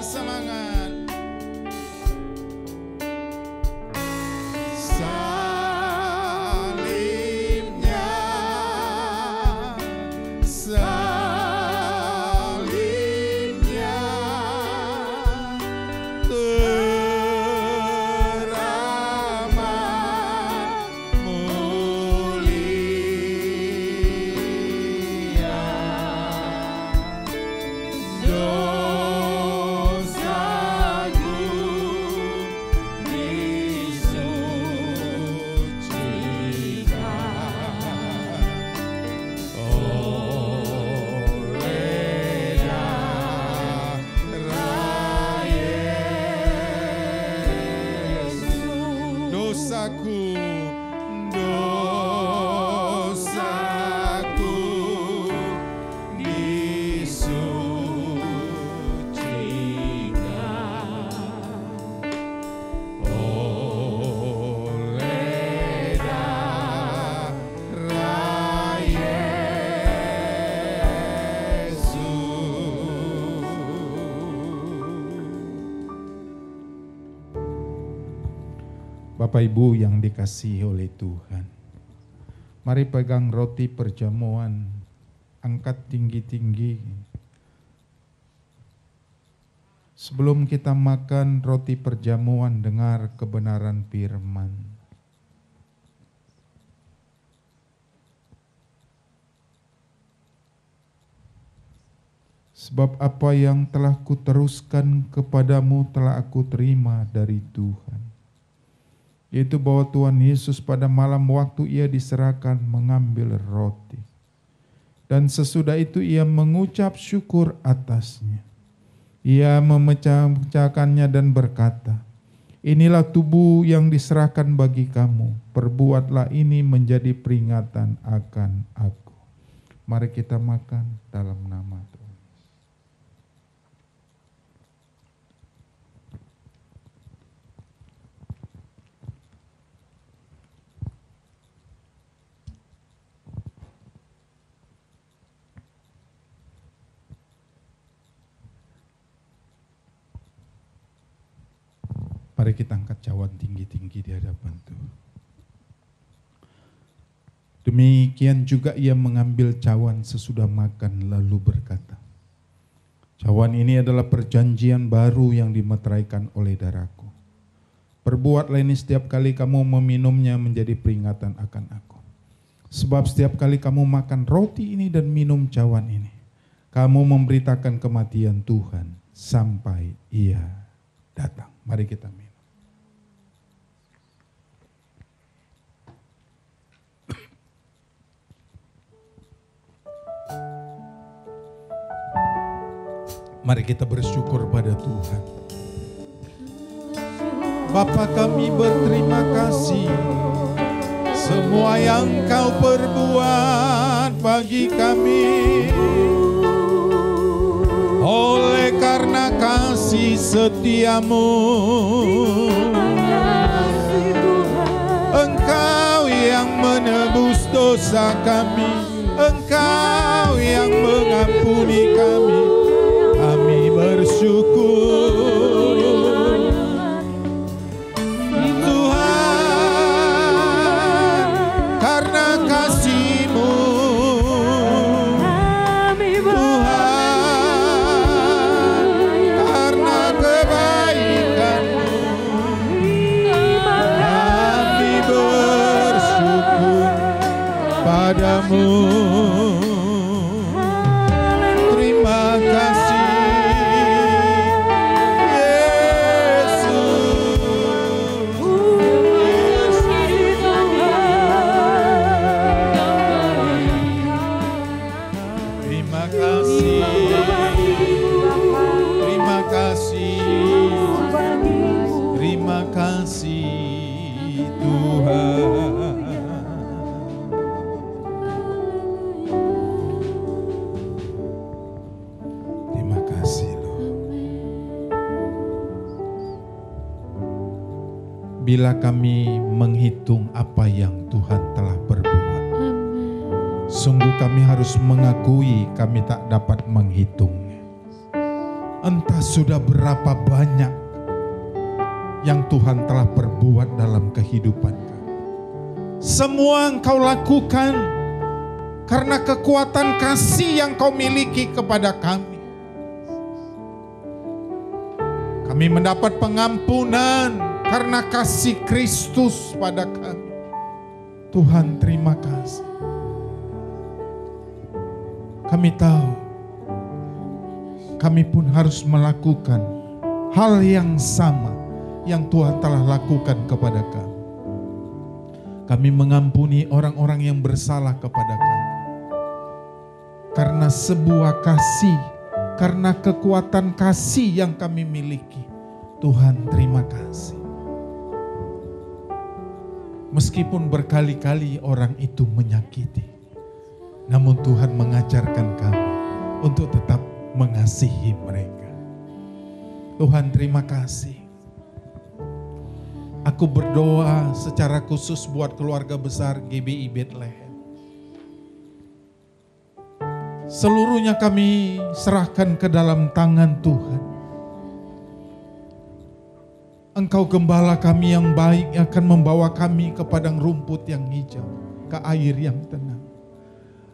semangat. Salibnya teramat mulia. Dosaku disucikan oleh darah Yesus. Dosaku disucikan oleh darah Yesus. Bapak Ibu yang dikasihi oleh Tuhan, mari pegang roti perjamuan, angkat tinggi-tinggi. Sebelum kita makan roti perjamuan, dengar kebenaran firman. Sebab apa yang telah kuteruskan kepadamu telah aku terima dari Tuhan, yaitu bahwa Tuhan Yesus pada malam waktu ia diserahkan mengambil roti, dan sesudah itu ia mengucap syukur atasnya. Ia memecah-mecahkannya dan berkata, "Inilah tubuh yang diserahkan bagi kamu, perbuatlah ini menjadi peringatan akan aku." Mari kita makan dalam nama Tuhan. Mari kita angkat cawan tinggi-tinggi di hadapan Tuhan. Demikian juga ia mengambil cawan sesudah makan lalu berkata, "Cawan ini adalah perjanjian baru yang dimeteraikan oleh darahku. Perbuatlah ini setiap kali kamu meminumnya menjadi peringatan akan aku. Sebab setiap kali kamu makan roti ini dan minum cawan ini, kamu memberitakan kematian Tuhan sampai ia datang." Mari kita minum. Mari kita bersyukur pada Tuhan. Bapa, kami berterima kasih semua yang Kau perbuat bagi kami. Oleh karena kasih setiamu, Engkau yang menebus dosa kami, Engkau yang mengampuni kami. Kami bersyukur Tuhan, karena kasih-Mu Tuhan, karena kebaikan-Mu kami bersyukur padamu. Terima kasih bila kami menghitung apa yang Tuhan telah perbuat. Sungguh kami harus mengakui kami tak dapat menghitungnya. Entah sudah berapa banyak yang Tuhan telah perbuat dalam kehidupan kami. Semua Engkau lakukan karena kekuatan kasih yang Kau miliki kepada kami. Kami mendapat pengampunan karena kasih Kristus pada kami. Tuhan, terima kasih. Kami tahu kami pun harus melakukan hal yang sama yang Tuhan telah lakukan kepada kami. Kami mengampuni orang-orang yang bersalah kepada kami. Karena sebuah kasih, karena kekuatan kasih yang kami miliki. Tuhan, terima kasih. Meskipun berkali-kali orang itu menyakiti, namun Tuhan mengajarkan kami untuk tetap mengasihi mereka. Tuhan, terima kasih. Aku berdoa secara khusus buat keluarga besar GBI Bethlehem. Seluruhnya kami serahkan ke dalam tangan Tuhan. Engkau gembala kami yang baik akan membawa kami ke padang rumput yang hijau, ke air yang tenang.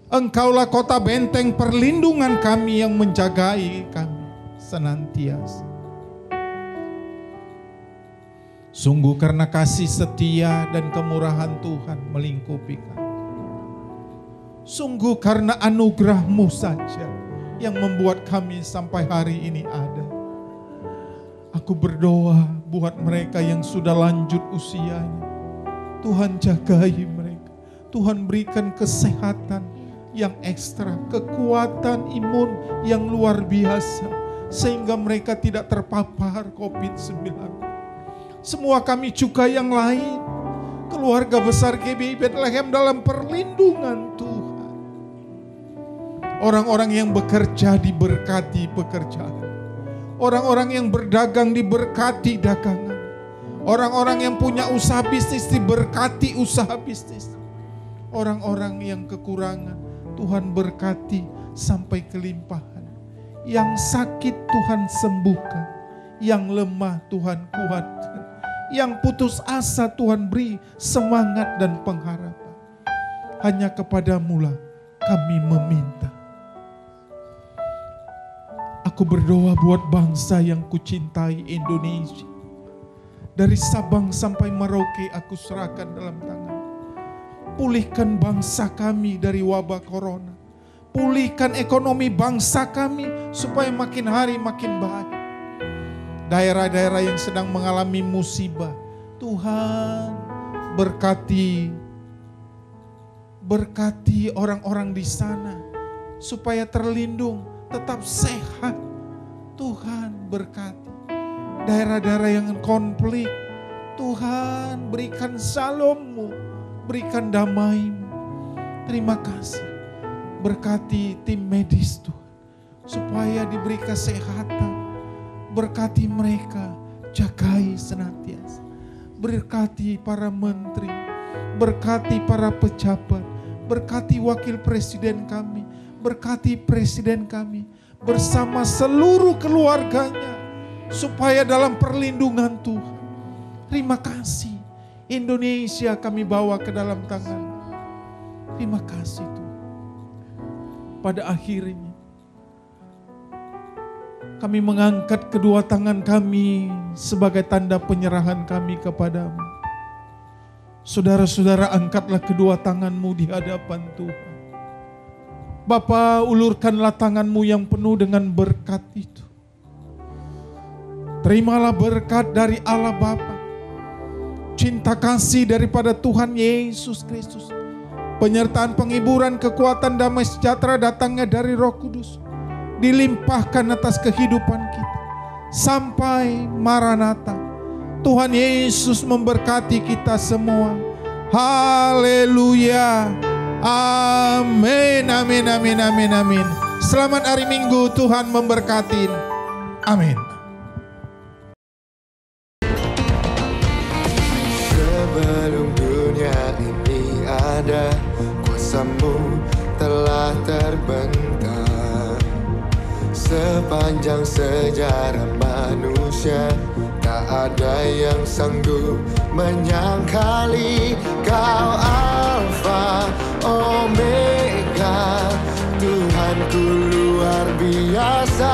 Engkaulah kota benteng perlindungan kami yang menjagai kami senantiasa. Sungguh karena kasih setia dan kemurahan Tuhan melingkupi kami. Sungguh karena anugerah-Mu saja yang membuat kami sampai hari ini ada. Aku berdoa buat mereka yang sudah lanjut usianya. Tuhan jagai mereka. Tuhan berikan kesehatan yang ekstra, kekuatan imun yang luar biasa, sehingga mereka tidak terpapar COVID-19. Semua kami juga yang lain, keluarga besar GBI Bethlehem dalam perlindungan Tuhan. Orang-orang yang bekerja diberkati pekerjaan. Orang-orang yang berdagang diberkati dagangan. Orang-orang yang punya usaha bisnis diberkati usaha bisnis. Orang-orang yang kekurangan Tuhan berkati sampai kelimpahan. Yang sakit Tuhan sembuhkan. Yang lemah Tuhan kuatkan. Yang putus asa Tuhan beri semangat dan pengharapan. Hanya kepadamu lah kami meminta. Aku berdoa buat bangsa yang kucintai, Indonesia. Dari Sabang sampai Merauke aku serahkan dalam tangan. Pulihkan bangsa kami dari wabah corona. Pulihkan ekonomi bangsa kami supaya makin hari makin baik. Daerah-daerah yang sedang mengalami musibah, Tuhan berkati orang-orang di sana supaya terlindung, tetap sehat. Tuhan berkati daerah-daerah yang konflik. Tuhan berikan shalom-Mu, berikan damai-Mu. Terima kasih. Berkati tim medis Tuhan, supaya diberi kesehatan. Berkati mereka, jagai senantiasa. Berkati para menteri, berkati para pejabat, berkati wakil presiden kami, berkati presiden kami bersama seluruh keluarganya, supaya dalam perlindungan Tuhan. Terima kasih. Indonesia kami bawa ke dalam tangan. Terima kasih Tuhan. Pada akhirnya kami mengangkat kedua tangan kami sebagai tanda penyerahan kami kepadamu. Saudara-saudara, angkatlah kedua tanganmu di hadapan Tuhan. Bapa, ulurkanlah tanganmu yang penuh dengan berkat itu. Terimalah berkat dari Allah Bapa, cinta kasih daripada Tuhan Yesus Kristus, penyertaan penghiburan, kekuatan, damai sejahtera datangnya dari Roh Kudus, dilimpahkan atas kehidupan kita sampai Maranatha. Tuhan Yesus memberkati kita semua. Haleluya. Amin, amin, amin, amin, amin. Selamat hari Minggu, Tuhan memberkati. Amin.
Sebelum dunia ini ada, kuasa-Mu telah terbentang. Sepanjang sejarah manusia, tak ada yang sanggup menyangkali Kau Alfa Omega, Tuhanku luar biasa.